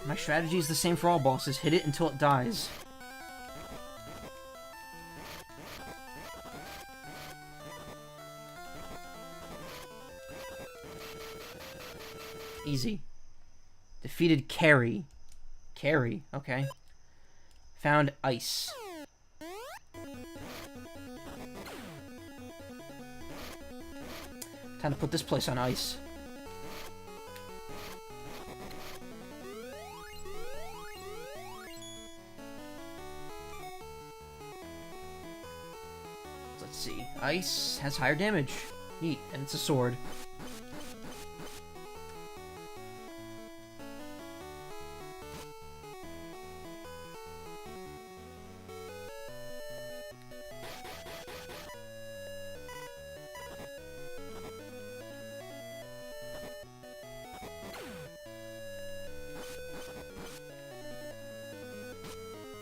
My strategy is the same for all bosses. Hit it until it dies. Easy. Defeated Carrie. Carrie, okay. Found ice. Time to put this place on ice. Let's see. Ice has higher damage. Neat. And it's a sword.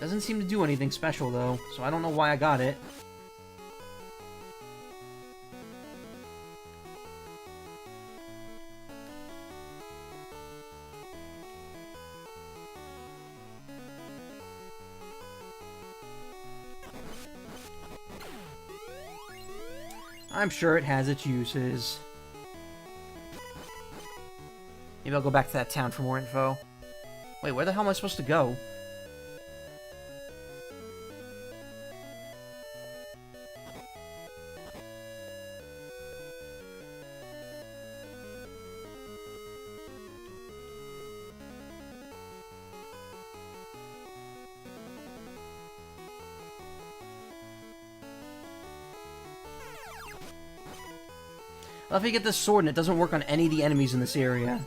Doesn't seem to do anything special, though, so I don't know why I got it. I'm sure it has its uses. Maybe I'll go back to that town for more info. Wait, where the hell am I supposed to go? Well, if I get this sword and it doesn't work on any of the enemies in this area.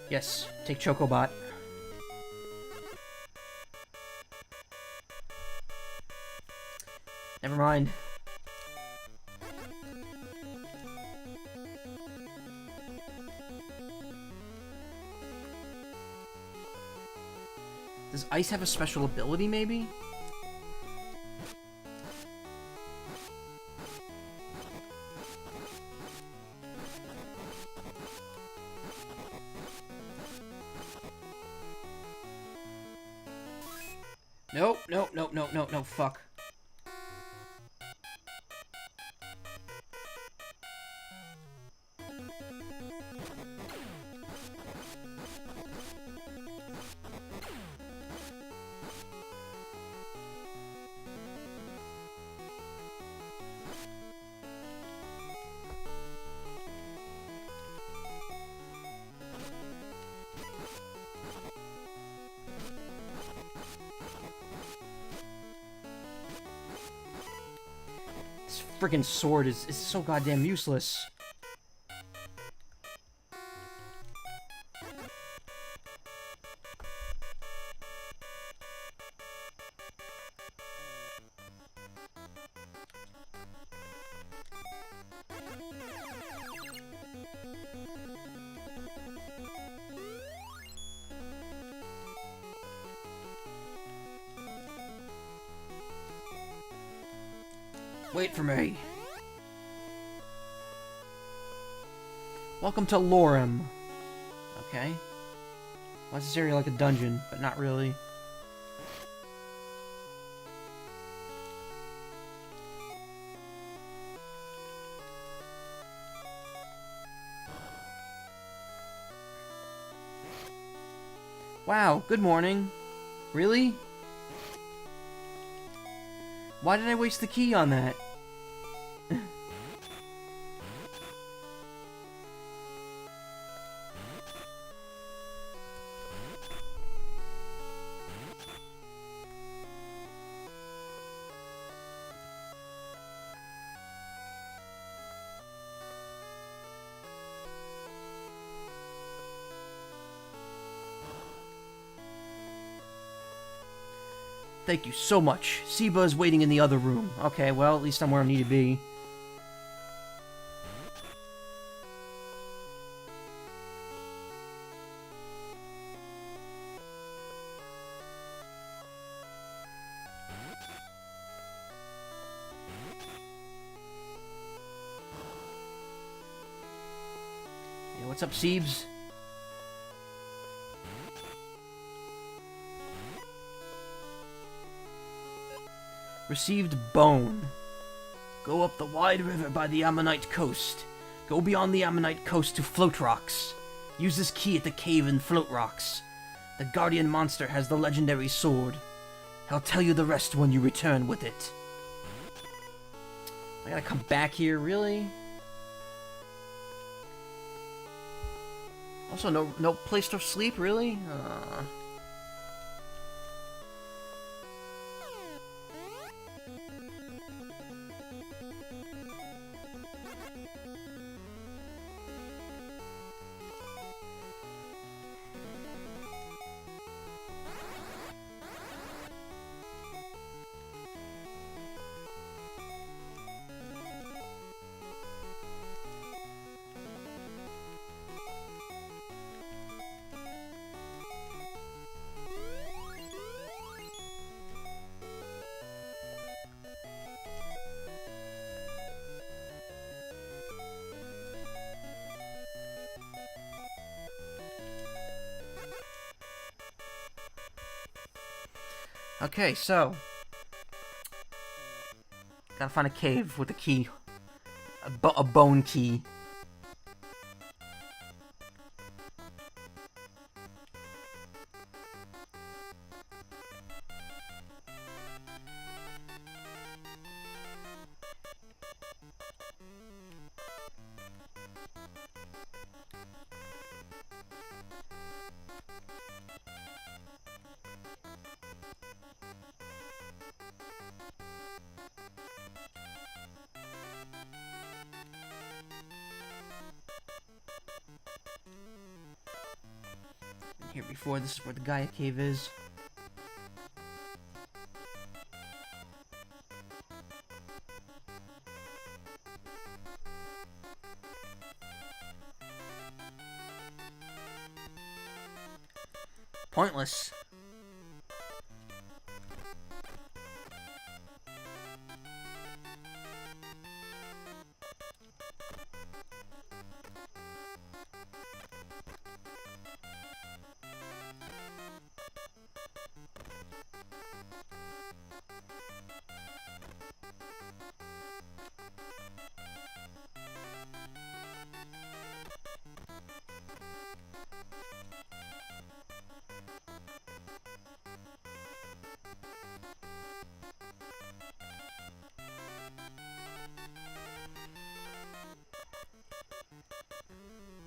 Yes, take Chocobot. Never mind. Does Ice have a special ability, maybe? Nope, nope, nope, nope, nope, nope, fuck. Freaking sword is so goddamn useless. Wait for me. Welcome to Lorem. Okay. Why is this area like a dungeon, but not really? Wow, good morning. Really? Why did I waste the key on that? Thank you so much. Siba is waiting in the other room. Okay, well, at least I'm where I need to be. Yeah, what's up, Siebes? Received bone. Go up the wide river by the Ammonite coast. Go beyond the Ammonite coast to Float Rocks. Use this key at the cave in Float Rocks. The guardian monster has the legendary sword. I'll tell you the rest when you return with it. I gotta come back here, really? Also, no place to sleep, really? Okay, so gotta find a cave with a key, a bone key. Here before, this is where the Gaia cave is. Pointless.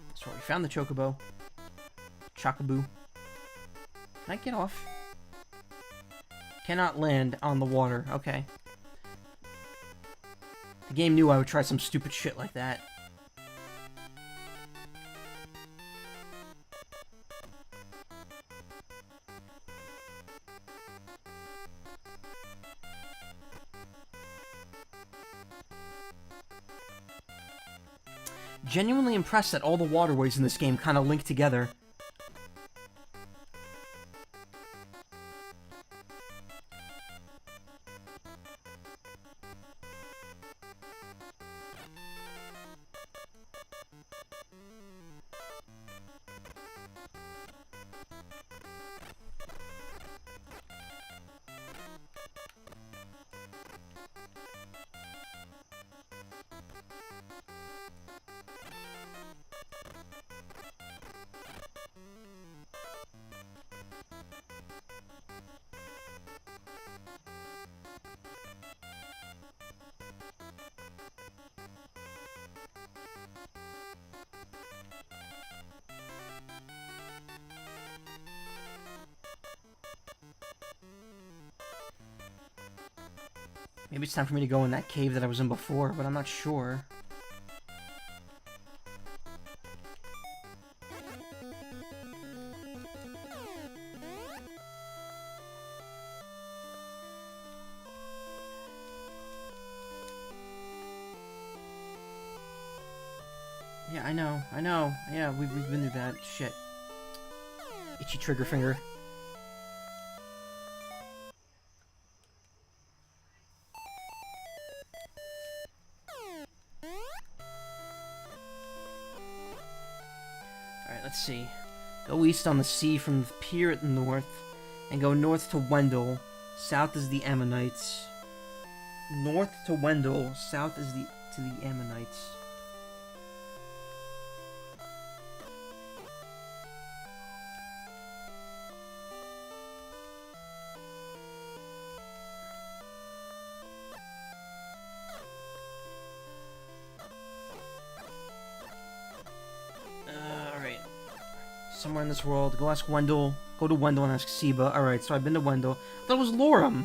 That's where we found the chocobo. Chocobo. Can I get off? Cannot land on the water. Okay. The game knew I would try some stupid shit like that. Genuinely impressed that all the waterways in this game kind of link together. Maybe it's time for me to go in that cave that I was in before, but I'm not sure. Yeah, I know. Yeah, we've been through that. Shit. Itchy trigger finger. Alright, let's see. Go east on the sea from the pier at the north, and go north to Wendell. South is the Ammonites. North to Wendell, south is to the Ammonites. Alright. Somewhere in this world. Go ask Wendell. Go to Wendell and ask Seba. Alright, so I've been to Wendell. I thought it was Lorem.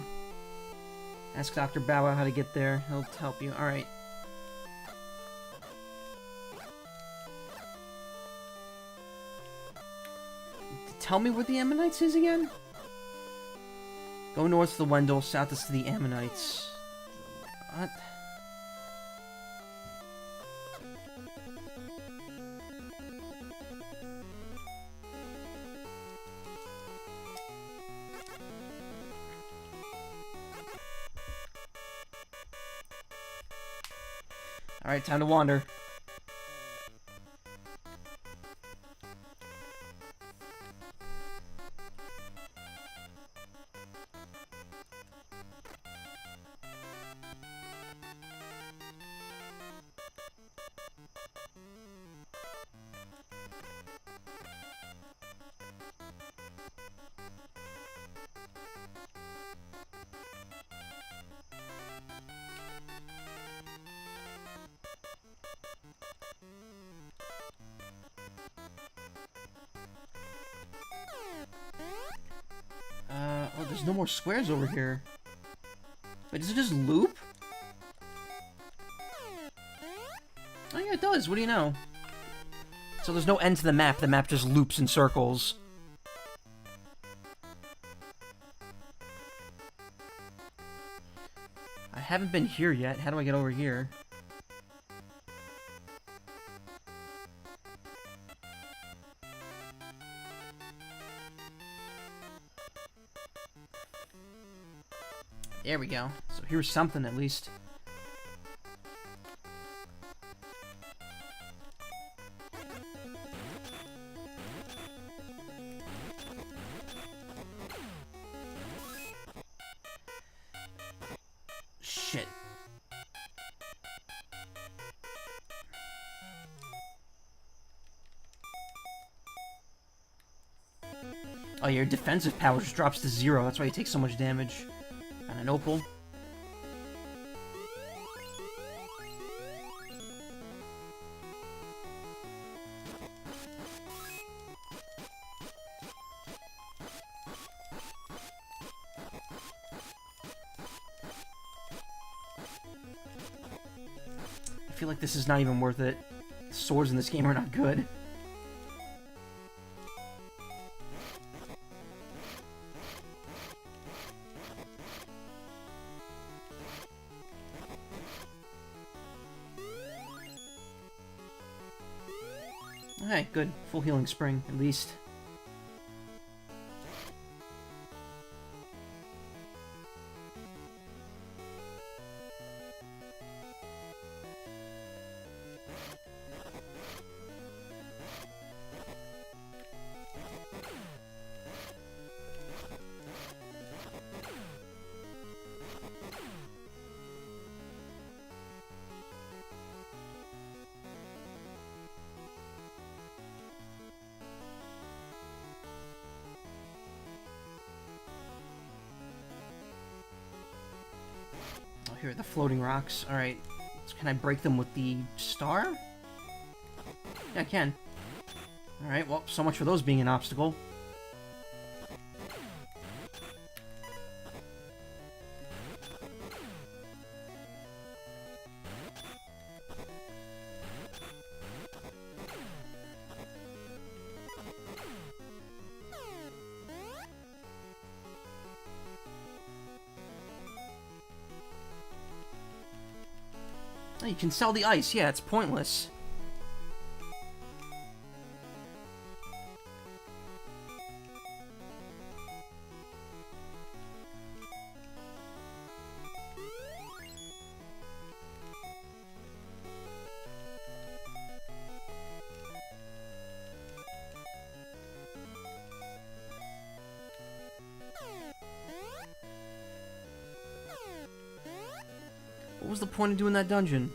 Ask Dr. Bow Wow how to get there. He'll help you. Alright. Tell me where the Ammonites is again? Go north to the Wendell, south is to the Ammonites. What? Alright, time to wander. there's no more squares over here. Wait, does it just loop? Oh yeah, it does. What do you know? So there's no end to the map. The map just loops in circles. I haven't been here yet. How do I get over here? There we go. So here's something at least. Shit. Oh, your defensive power just drops to 0. That's why you take so much damage. And an opal. I feel like this is not even worth it. The swords in this game are not good. Okay, good. Full healing spring, at least. Here are the floating rocks. Alright. So can I break them with the star? Yeah, I can. Alright, well, so much for those being an obstacle. Oh, you can sell the ice. Yeah, it's pointless. What was the point of doing that dungeon?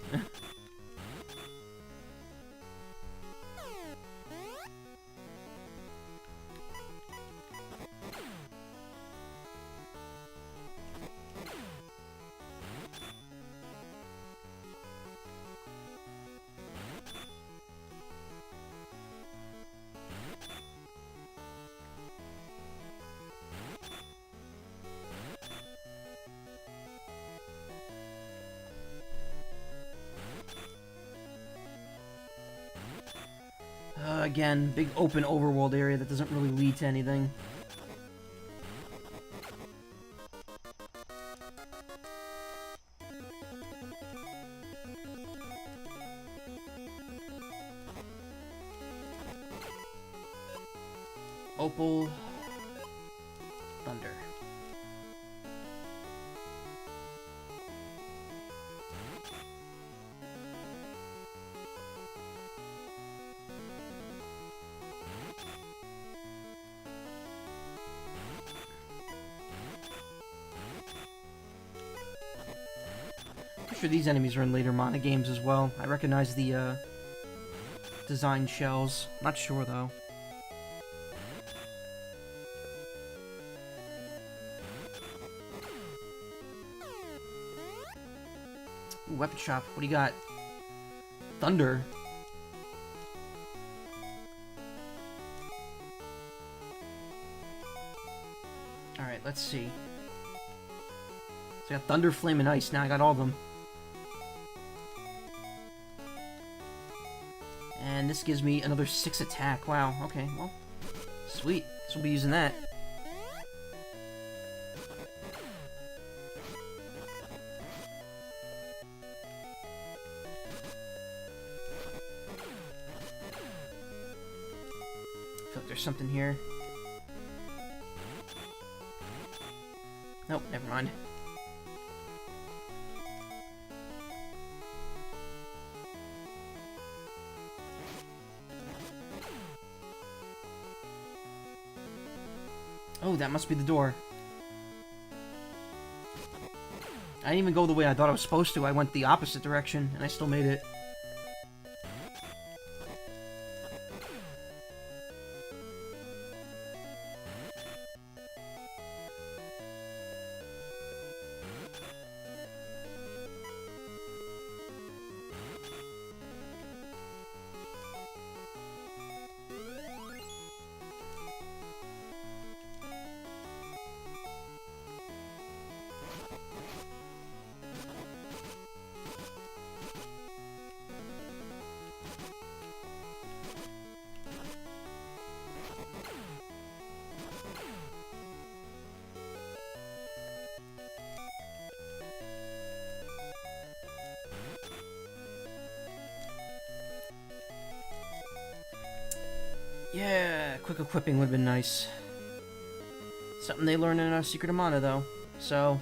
Again, big open overworld area that doesn't really lead to anything. Opal. Thunder. I'm sure these enemies are in later Mana games as well. I recognize the design shells. Not sure though. Ooh, weapon shop. What do you got? Thunder. Alright, let's see. So I got Thunder, Flame, and Ice. Now I got all of them. And this gives me another 6 attack. Wow, okay, well, sweet. So we'll be using that. I feel like there's something here. Nope, never mind. Oh, that must be the door. I didn't even go the way I thought I was supposed to. I went the opposite direction, and I still made it. Yeah, quick equipping would have been nice. Something they learned in Secret of Mana, though. So...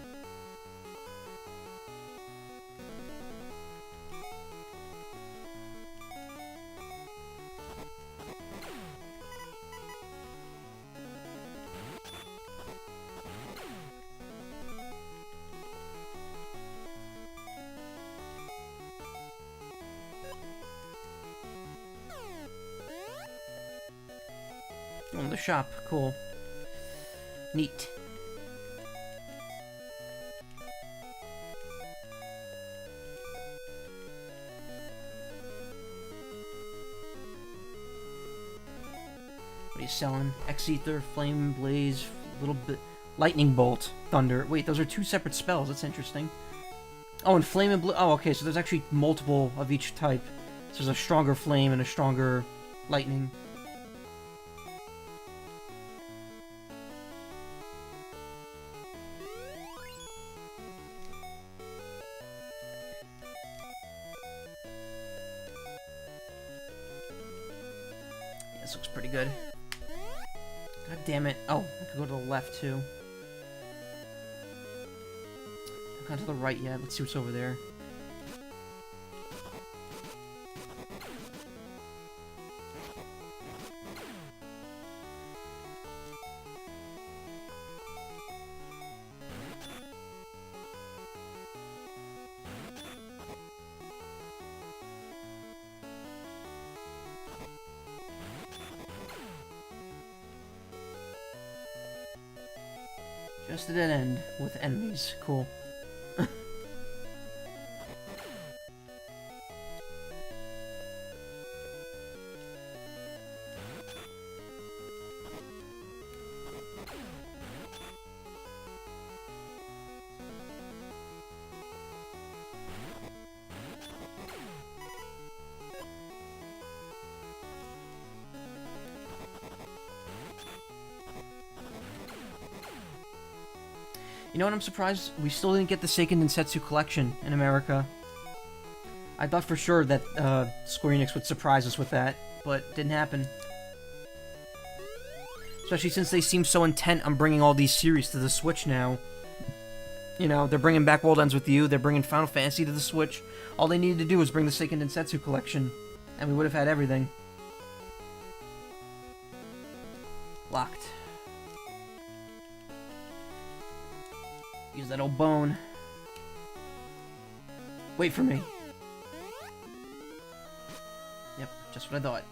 Oh, the shop. Cool. Neat. What are you selling? X-Ether, Flame, Blaze, little bit... Lightning Bolt, Thunder. Wait, those are two separate spells. That's interesting. Oh, and Flame and Blue... Oh, okay, so there's actually multiple of each type. So there's a stronger Flame and a stronger Lightning. This looks pretty good. God damn it. Oh, I could go to the left, too. I've gone to the right yet. Let's see what's over there. Just a dead end with enemies. Cool. You know what, I'm surprised we still didn't get the Seiken Densetsu collection in America. I thought for sure that Square Enix would surprise us with that, but didn't happen. Especially since they seem so intent on bringing all these series to the Switch now. You know, they're bringing back World Ends With You, they're bringing Final Fantasy to the Switch. All they needed to do was bring the Seiken Densetsu collection, and we would have had everything. Locked. Use that old bone. Wait for me. Yep, just what I thought.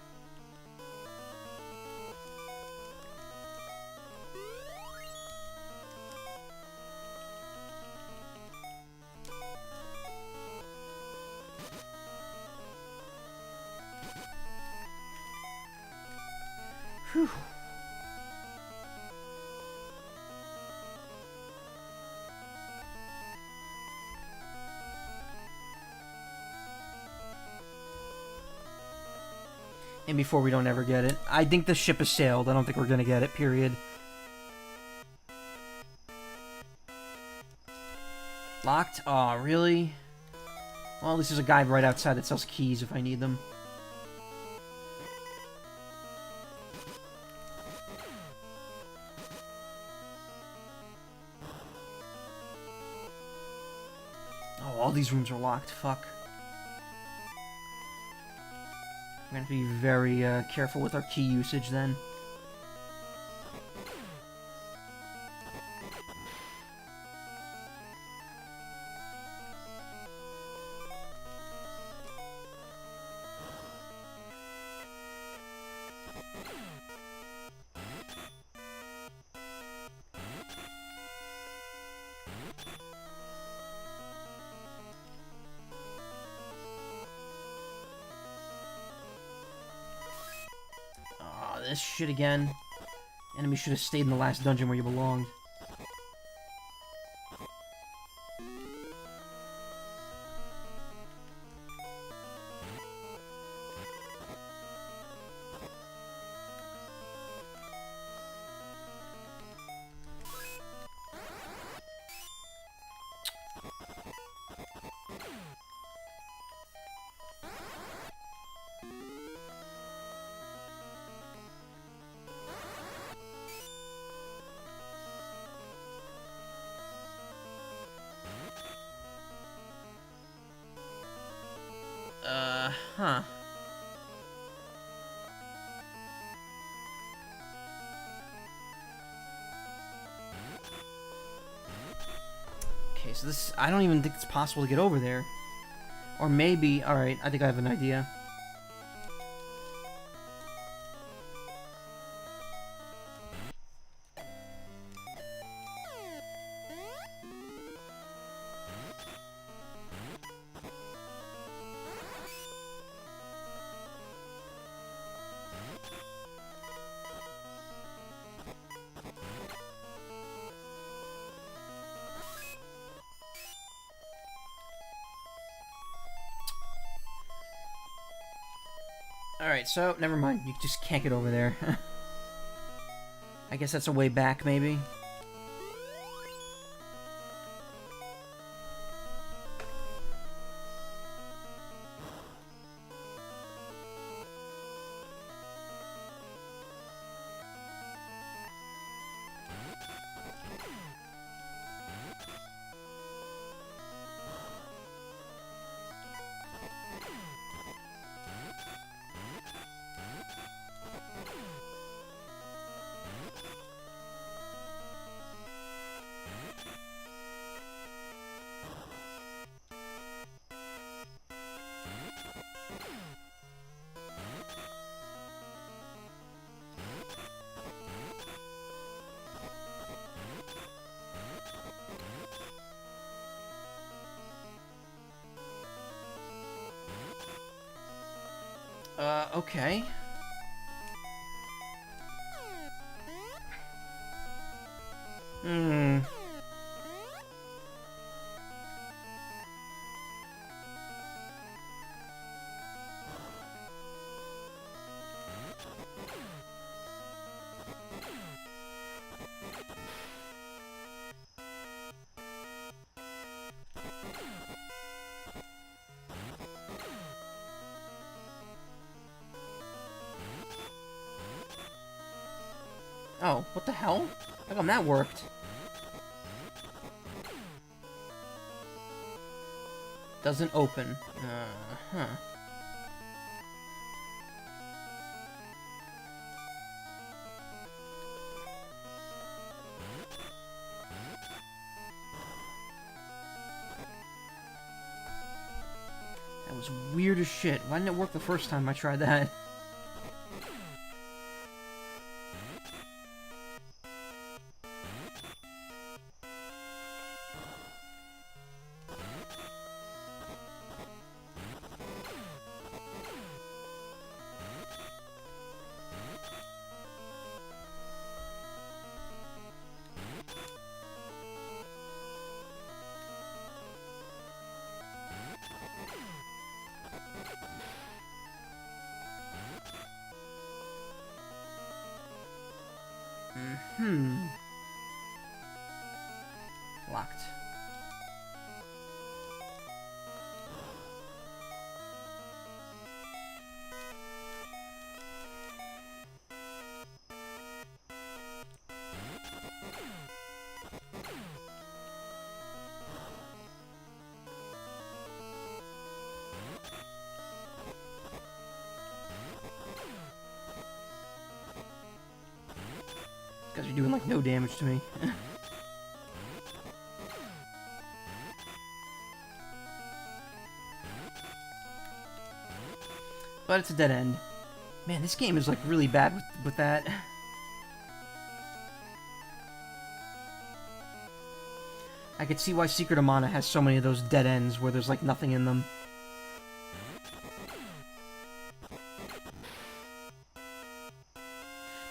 Whew. And before we don't ever get it. I think the ship has sailed. I don't think we're gonna get it, period. Locked? Aw, really? Well, at least there's a guy right outside that sells keys if I need them. Oh, all these rooms are locked. Fuck. We're gonna have to be very careful with our key usage then. This shit again. Enemy should have stayed in the last dungeon where you belonged. Huh. Okay, so this... I don't even think it's possible to get over there. Or maybe... Alright, I think I have an idea. Alright, so, never mind. You just can't get over there. I guess that's a way back, maybe? Okay. Oh, what the hell? How come that worked? Doesn't open. Huh. That was weird as shit. Why didn't it work the first time I tried that? Locked. Guys are doing like no damage to me. But it's a dead end. Man, this game is like really bad with that. I could see why Secret of Mana has so many of those dead ends where there's like nothing in them.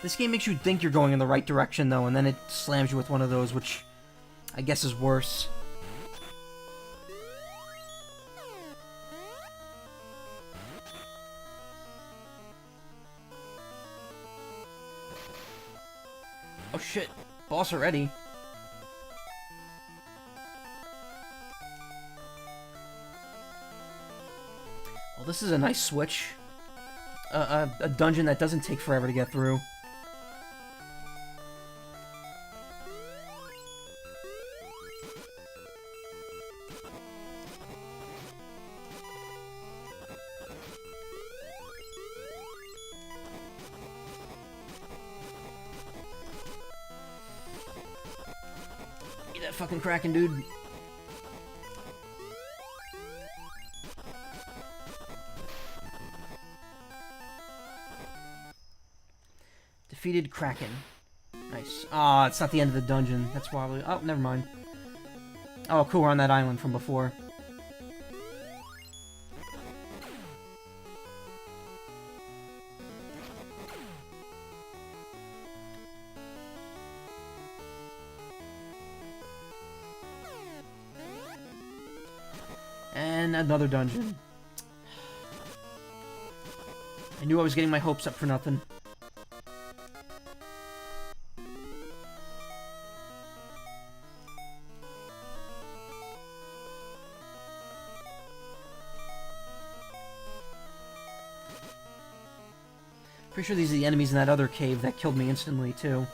This game makes you think you're going in the right direction, though, and then it slams you with one of those, which I guess is worse. Oh shit, boss already. Well, this is a nice switch. A dungeon that doesn't take forever to get through. That fucking Kraken, dude. Defeated Kraken. Nice. Ah, it's not the end of the dungeon. That's probably... Oh, never mind. Oh, cool, we're on that island from before. And another dungeon. I knew I was getting my hopes up for nothing. Pretty sure these are the enemies in that other cave that killed me instantly, too.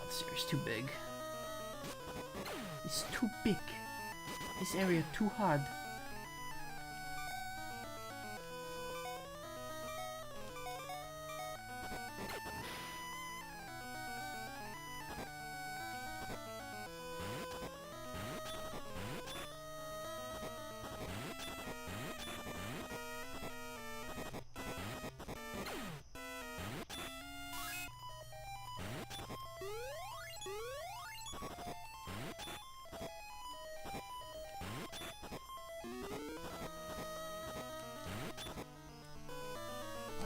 This area's too big. It's too big. This area too hard.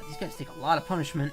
These guys take a lot of punishment.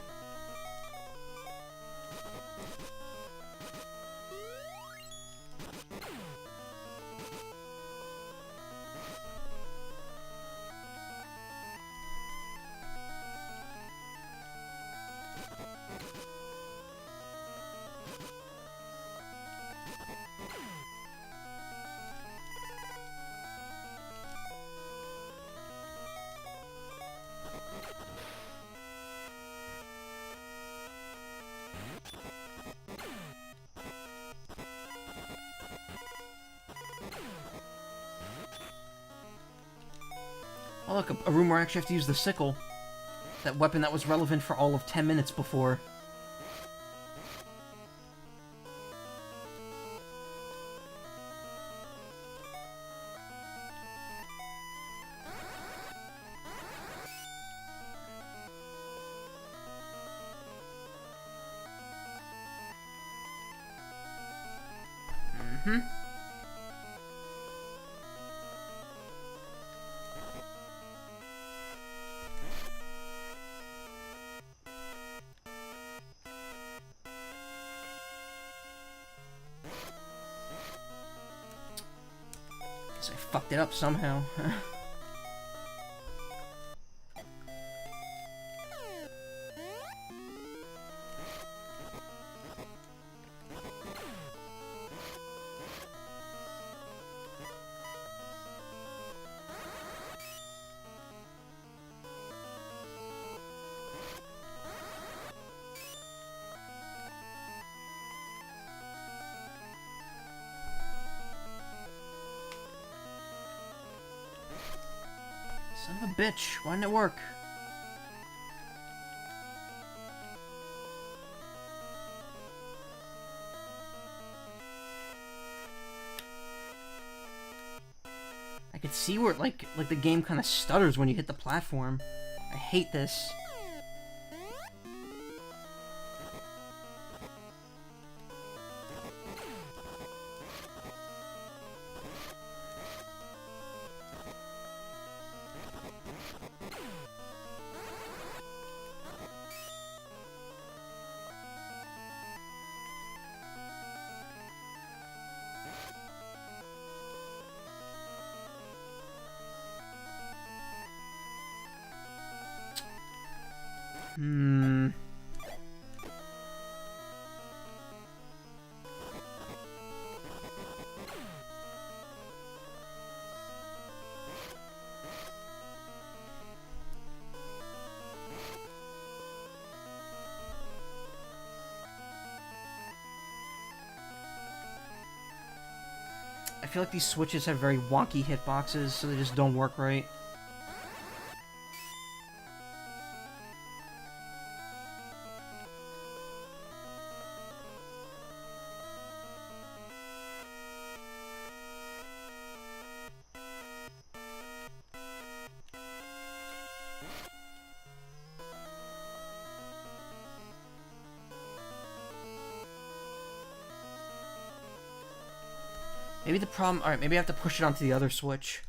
Oh look, a room where I actually have to use the sickle. That weapon that was relevant for all of 10 minutes before. Mm-hmm. Guess I fucked it up somehow. Son of a bitch, why didn't it work? I could see where like the game kind of stutters when you hit the platform. I hate this. I feel like these switches have very wonky hitboxes, so they just don't work right. Maybe the problem... Alright, maybe I have to push it onto the other switch.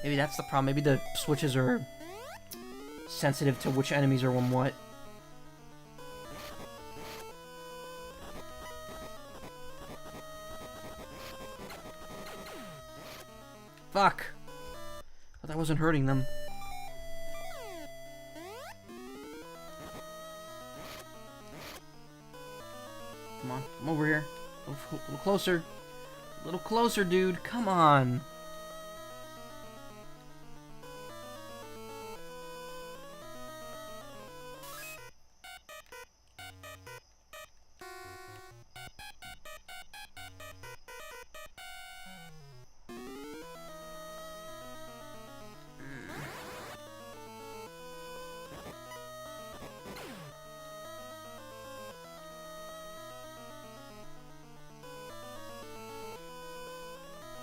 Maybe that's the problem. Maybe the switches are sensitive to which enemies are on what. Fuck! Thought I wasn't hurting them. Come on, come over here. A little closer. A little closer, dude. Come on.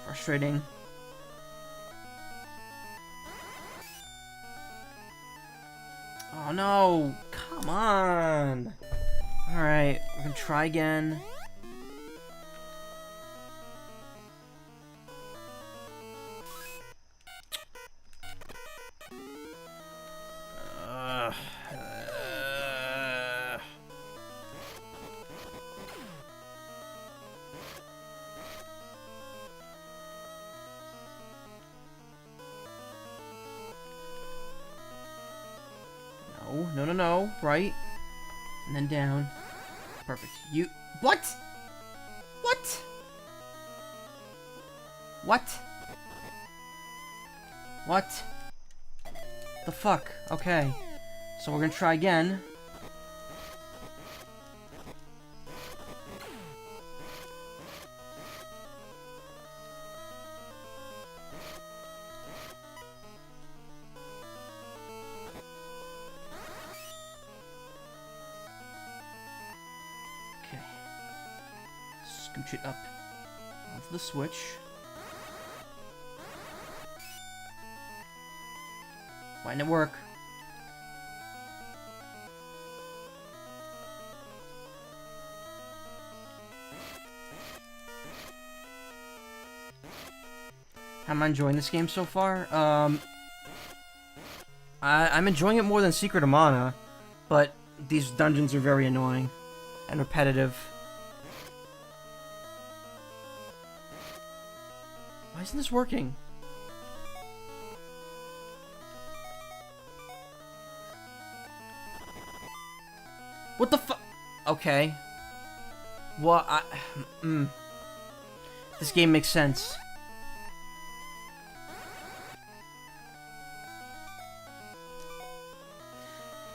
Frustrating. Oh no! Come on! Alright, we're gonna try again. No, right? And then down. Perfect. You... What? What? What? What? The fuck? Okay. So we're gonna try again. Scooch it up onto the switch. Why didn't it work? How am I enjoying this game so far? I'm enjoying it more than Secret of Mana, but these dungeons are very annoying and repetitive. Why isn't this working? What the fu- Okay. Well, This game makes sense.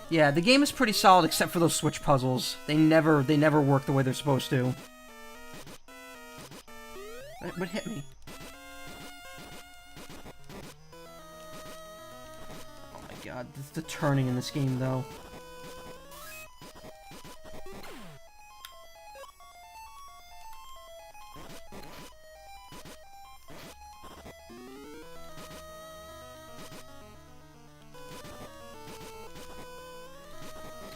Yeah, the game is pretty solid except for those switch puzzles. They never work the way they're supposed to. What hit me? Oh my god, the turning in this game though.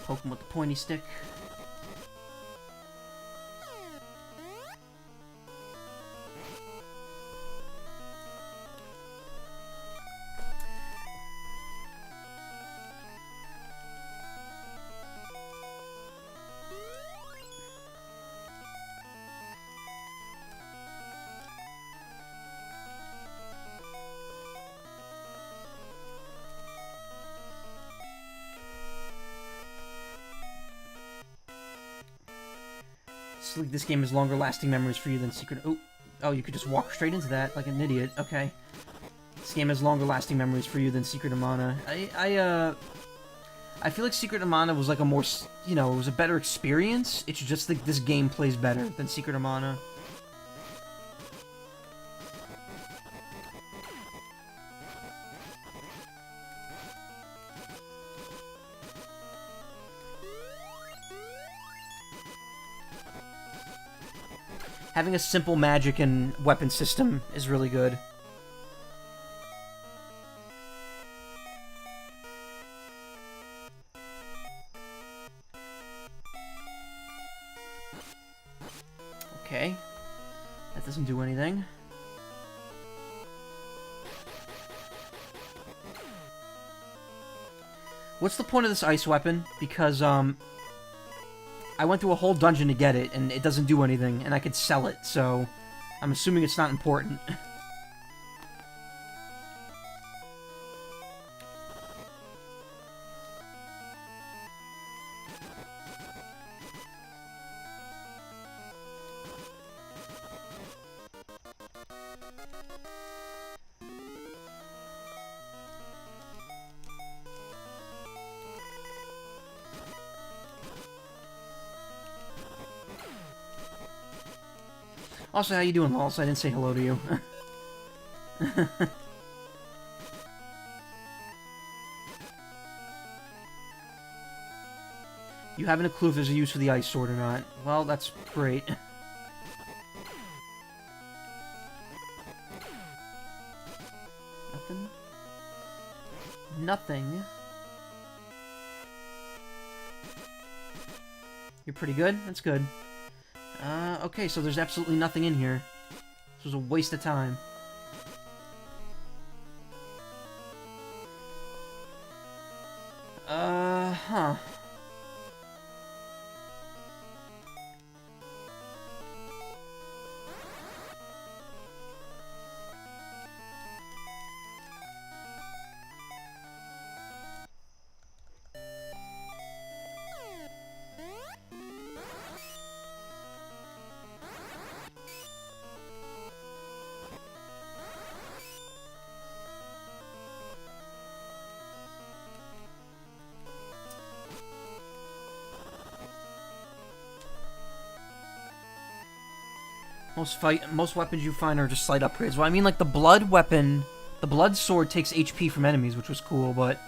Poke him with the pointy stick. This game has longer lasting memories for you than Secret... Oh, you could just walk straight into that like an idiot. Okay. This game has longer lasting memories for you than Secret of Mana. I feel like Secret of Mana was like a more, it was a better experience. It's just like this game plays better than Secret of Mana. Having a simple magic and weapon system is really good. Okay. That doesn't do anything. What's the point of this ice weapon? Because, I went through a whole dungeon to get it, and it doesn't do anything, and I could sell it, so I'm assuming it's not important. Also, how you doing, Lols? I didn't say hello to you. You haven't a clue if there's a use for the ice sword or not. Well, that's great. Nothing? Nothing. You're pretty good? That's good. Okay, so there's absolutely nothing in here. This was a waste of time. Huh. Most weapons you find are just slight upgrades. Well, I mean, like, the blood weapon, the blood sword takes HP from enemies, which was cool, but,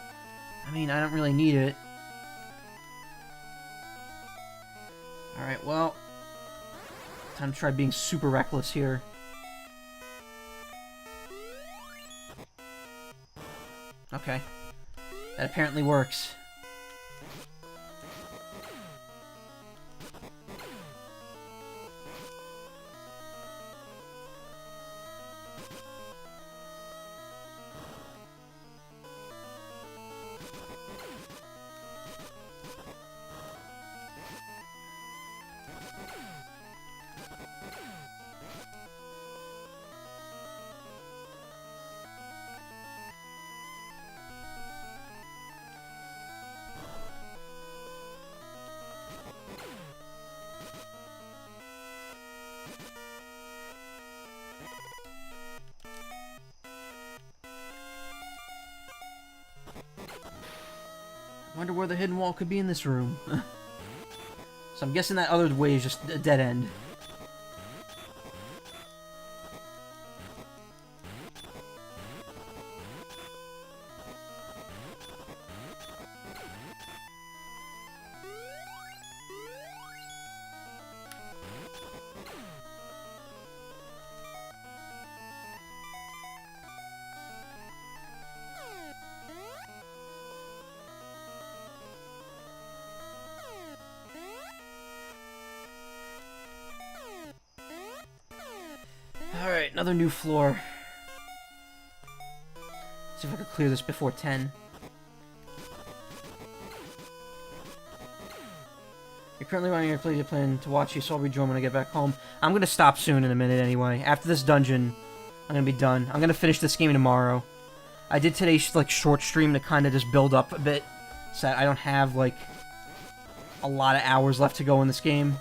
I mean, I don't really need it. Alright, well, time to try being super reckless here. Okay. That apparently works. I wonder where the hidden wall could be in this room. So I'm guessing that other way is just a dead end. Alright, another new floor. See if I can clear this before 10. You're currently running your plan to watch you, so I'll rejoin when I get back home. I'm gonna stop soon in a minute anyway. After this dungeon, I'm gonna be done. I'm gonna finish this game tomorrow. I did today's like short stream to kind of just build up a bit, so that I don't have like a lot of hours left to go in this game.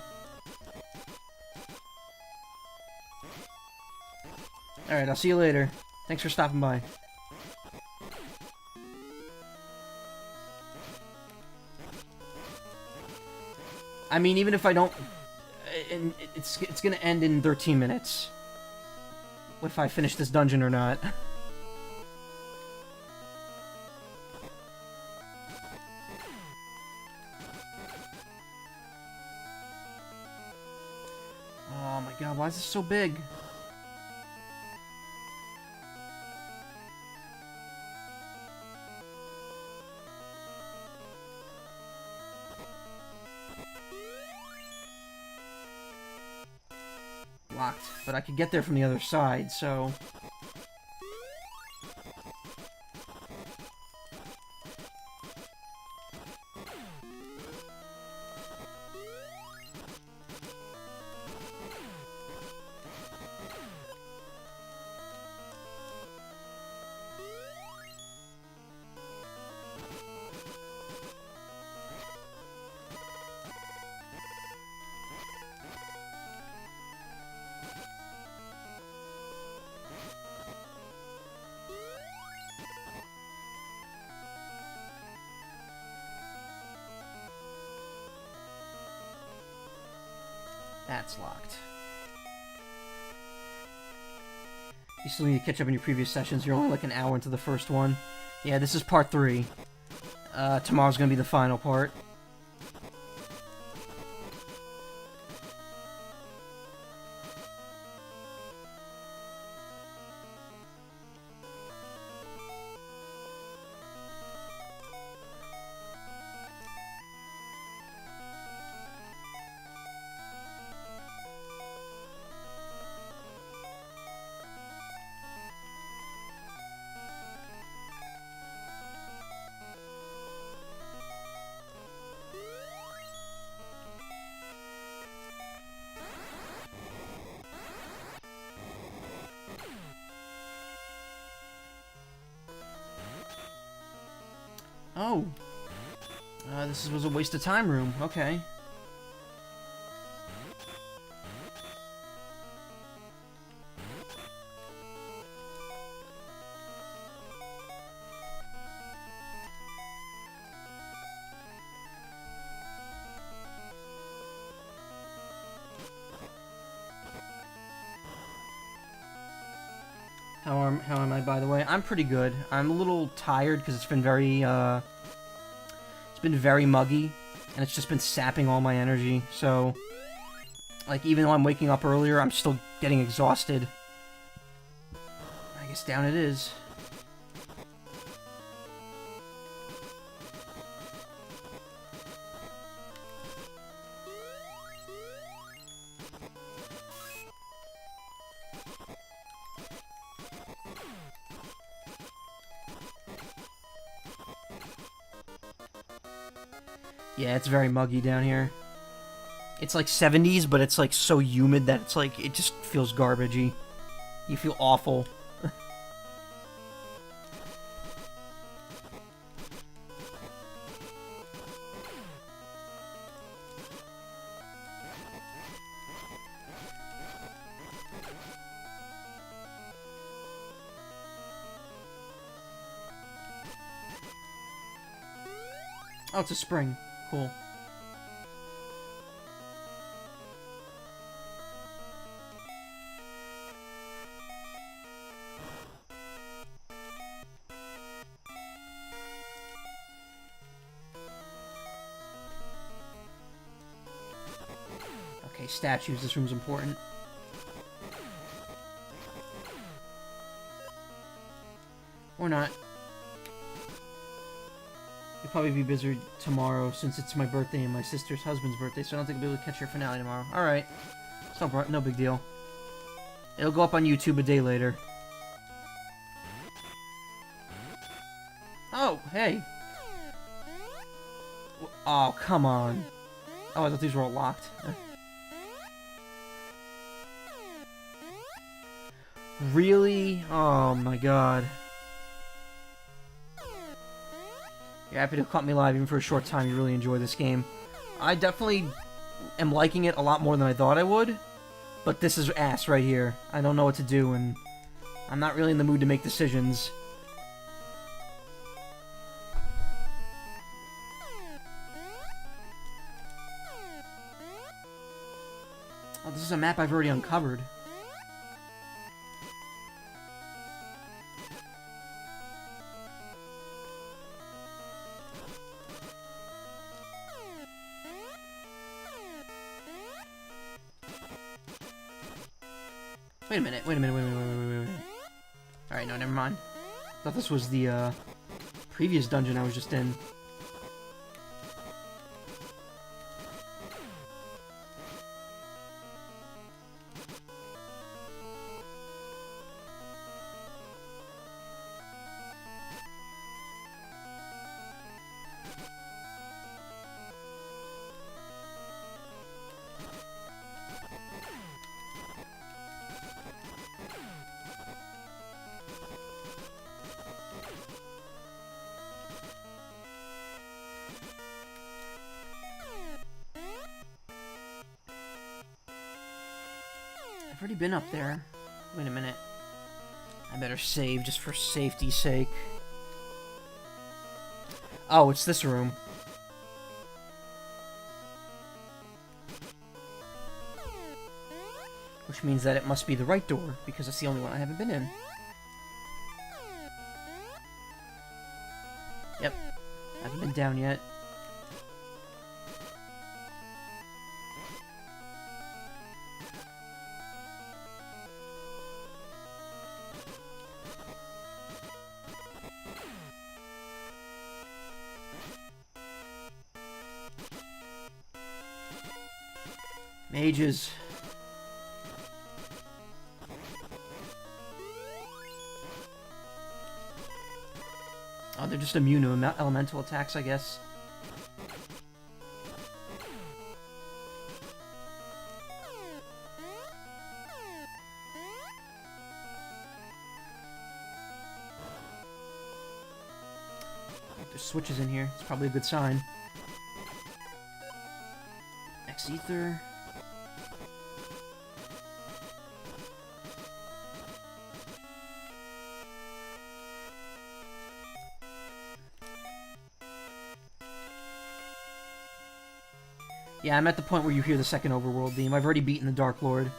Alright, I'll see you later. Thanks for stopping by. I mean, even if I don't... It's gonna end in 13 minutes. If I finish this dungeon or not. Oh my god, why is this so big? Locked, but I could get there from the other side, so... That's locked. You still need to catch up in your previous sessions. You're only like an hour into the first one. Yeah, this is part 3. Tomorrow's gonna be the final part. Oh. This was a waste of time room. Okay. How am I, by the way? I'm pretty good. I'm a little tired because it's been very muggy, and it's just been sapping all my energy, so... Like, even though I'm waking up earlier, I'm still getting exhausted. I guess down it is. Yeah, it's very muggy down here. It's like 70s, but it's like so humid that it's like, it just feels garbagey. You feel awful. Oh, it's a spring. Cool. Okay, statues. This room's important. Or not. You'll probably be busy tomorrow since it's my birthday and my sister's husband's birthday, so I don't think I'll be able to catch your finale tomorrow. Alright. It's no big deal. It'll go up on YouTube a day later. Oh, hey. Oh, come on. Oh, I thought these were all locked. Really? Oh my god. You're happy to cut me live even for a short time. You really enjoy this game. I definitely am liking it a lot more than I thought I would. But this is ass right here. I don't know what to do, and I'm not really in the mood to make decisions. Oh, this is a map I've already uncovered. Wait a minute. Alright, no, never mind. I thought this was the, previous dungeon I was just in. I've already been up there. Wait a minute. I better save just for safety's sake. Oh, it's this room. Which means that it must be the right door, because it's the only one I haven't been in. Yep. I haven't been down yet. Mages. Oh, they're just immune to elemental attacks, I guess. There's switches in here. It's probably a good sign. X-Ether. Yeah, I'm at the point where you hear the second overworld theme. I've already beaten the Dark Lord.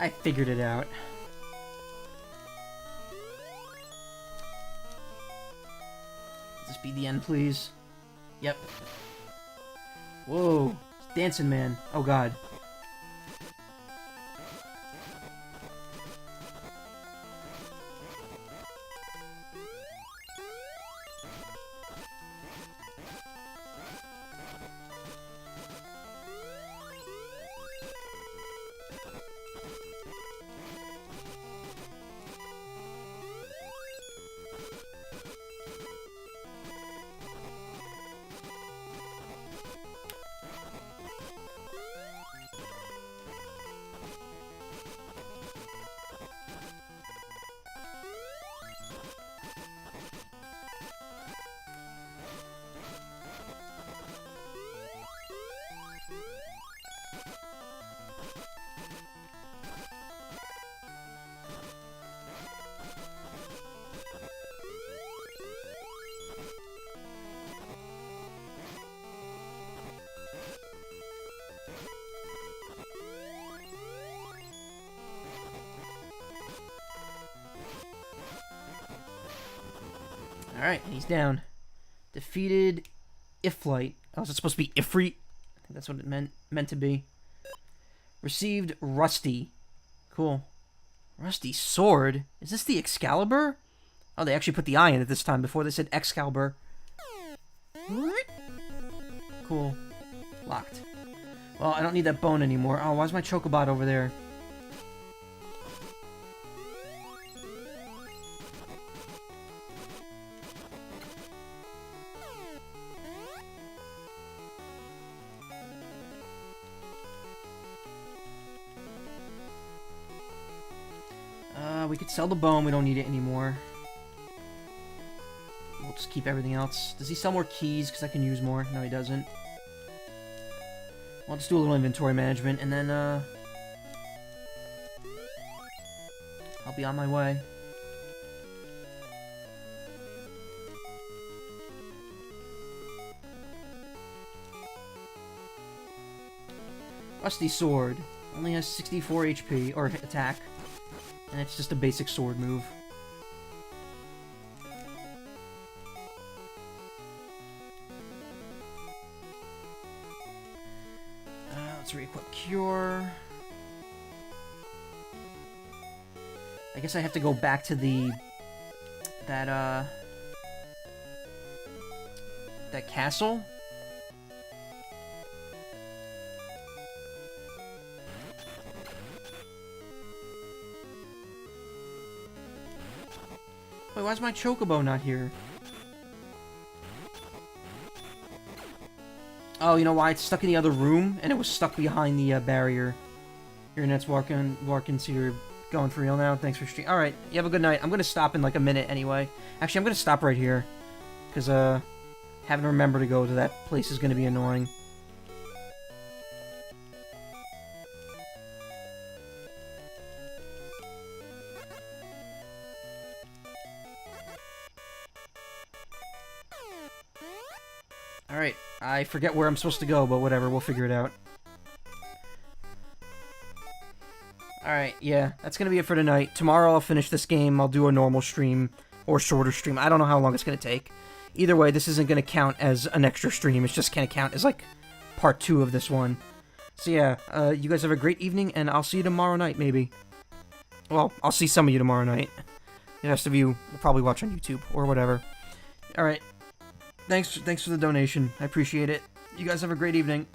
I figured it out. Let this be the end, please. Yep. Whoa. Dancing man. Oh god. Alright, he's down. Defeated Iflight. Oh, is it supposed to be Ifrit? I think that's what it meant to be. Received Rusty. Cool. Rusty Sword? Is this the Excalibur? Oh, they actually put the I in it this time. Before they said Excalibur. Cool. Locked. Well, I don't need that bone anymore. Oh, why's my Chocobot over there? We could sell the bone. We don't need it anymore. We'll just keep everything else. Does he sell more keys? Because I can use more. No, he doesn't. I'll just do a little inventory management, and then, I'll be on my way. Rusty Sword. Only has 64 HP, or attack. And it's just a basic sword move. Let's re-equip Cure. I guess I have to go back to that castle? Wait, why's my Chocobo not here? Oh, you know why? It's stuck in the other room, and it was stuck behind the barrier. Your net's working, so you're going for real now? Thanks for streaming. Alright, you have a good night. I'm gonna stop in like a minute anyway. Actually, I'm gonna stop right here. Because, having to remember to go to that place is gonna be annoying. Alright, I forget where I'm supposed to go, but whatever, we'll figure it out. Alright, yeah, that's gonna be it for tonight. Tomorrow I'll finish this game, I'll do a normal stream, or shorter stream. I don't know how long it's gonna take. Either way, this isn't gonna count as an extra stream, it's just gonna count as, like, part 2 of this one. So yeah, you guys have a great evening, and I'll see you tomorrow night, maybe. Well, I'll see some of you tomorrow night. The rest of you will probably watch on YouTube, or whatever. Alright. Thanks for the donation. I appreciate it. You guys have a great evening.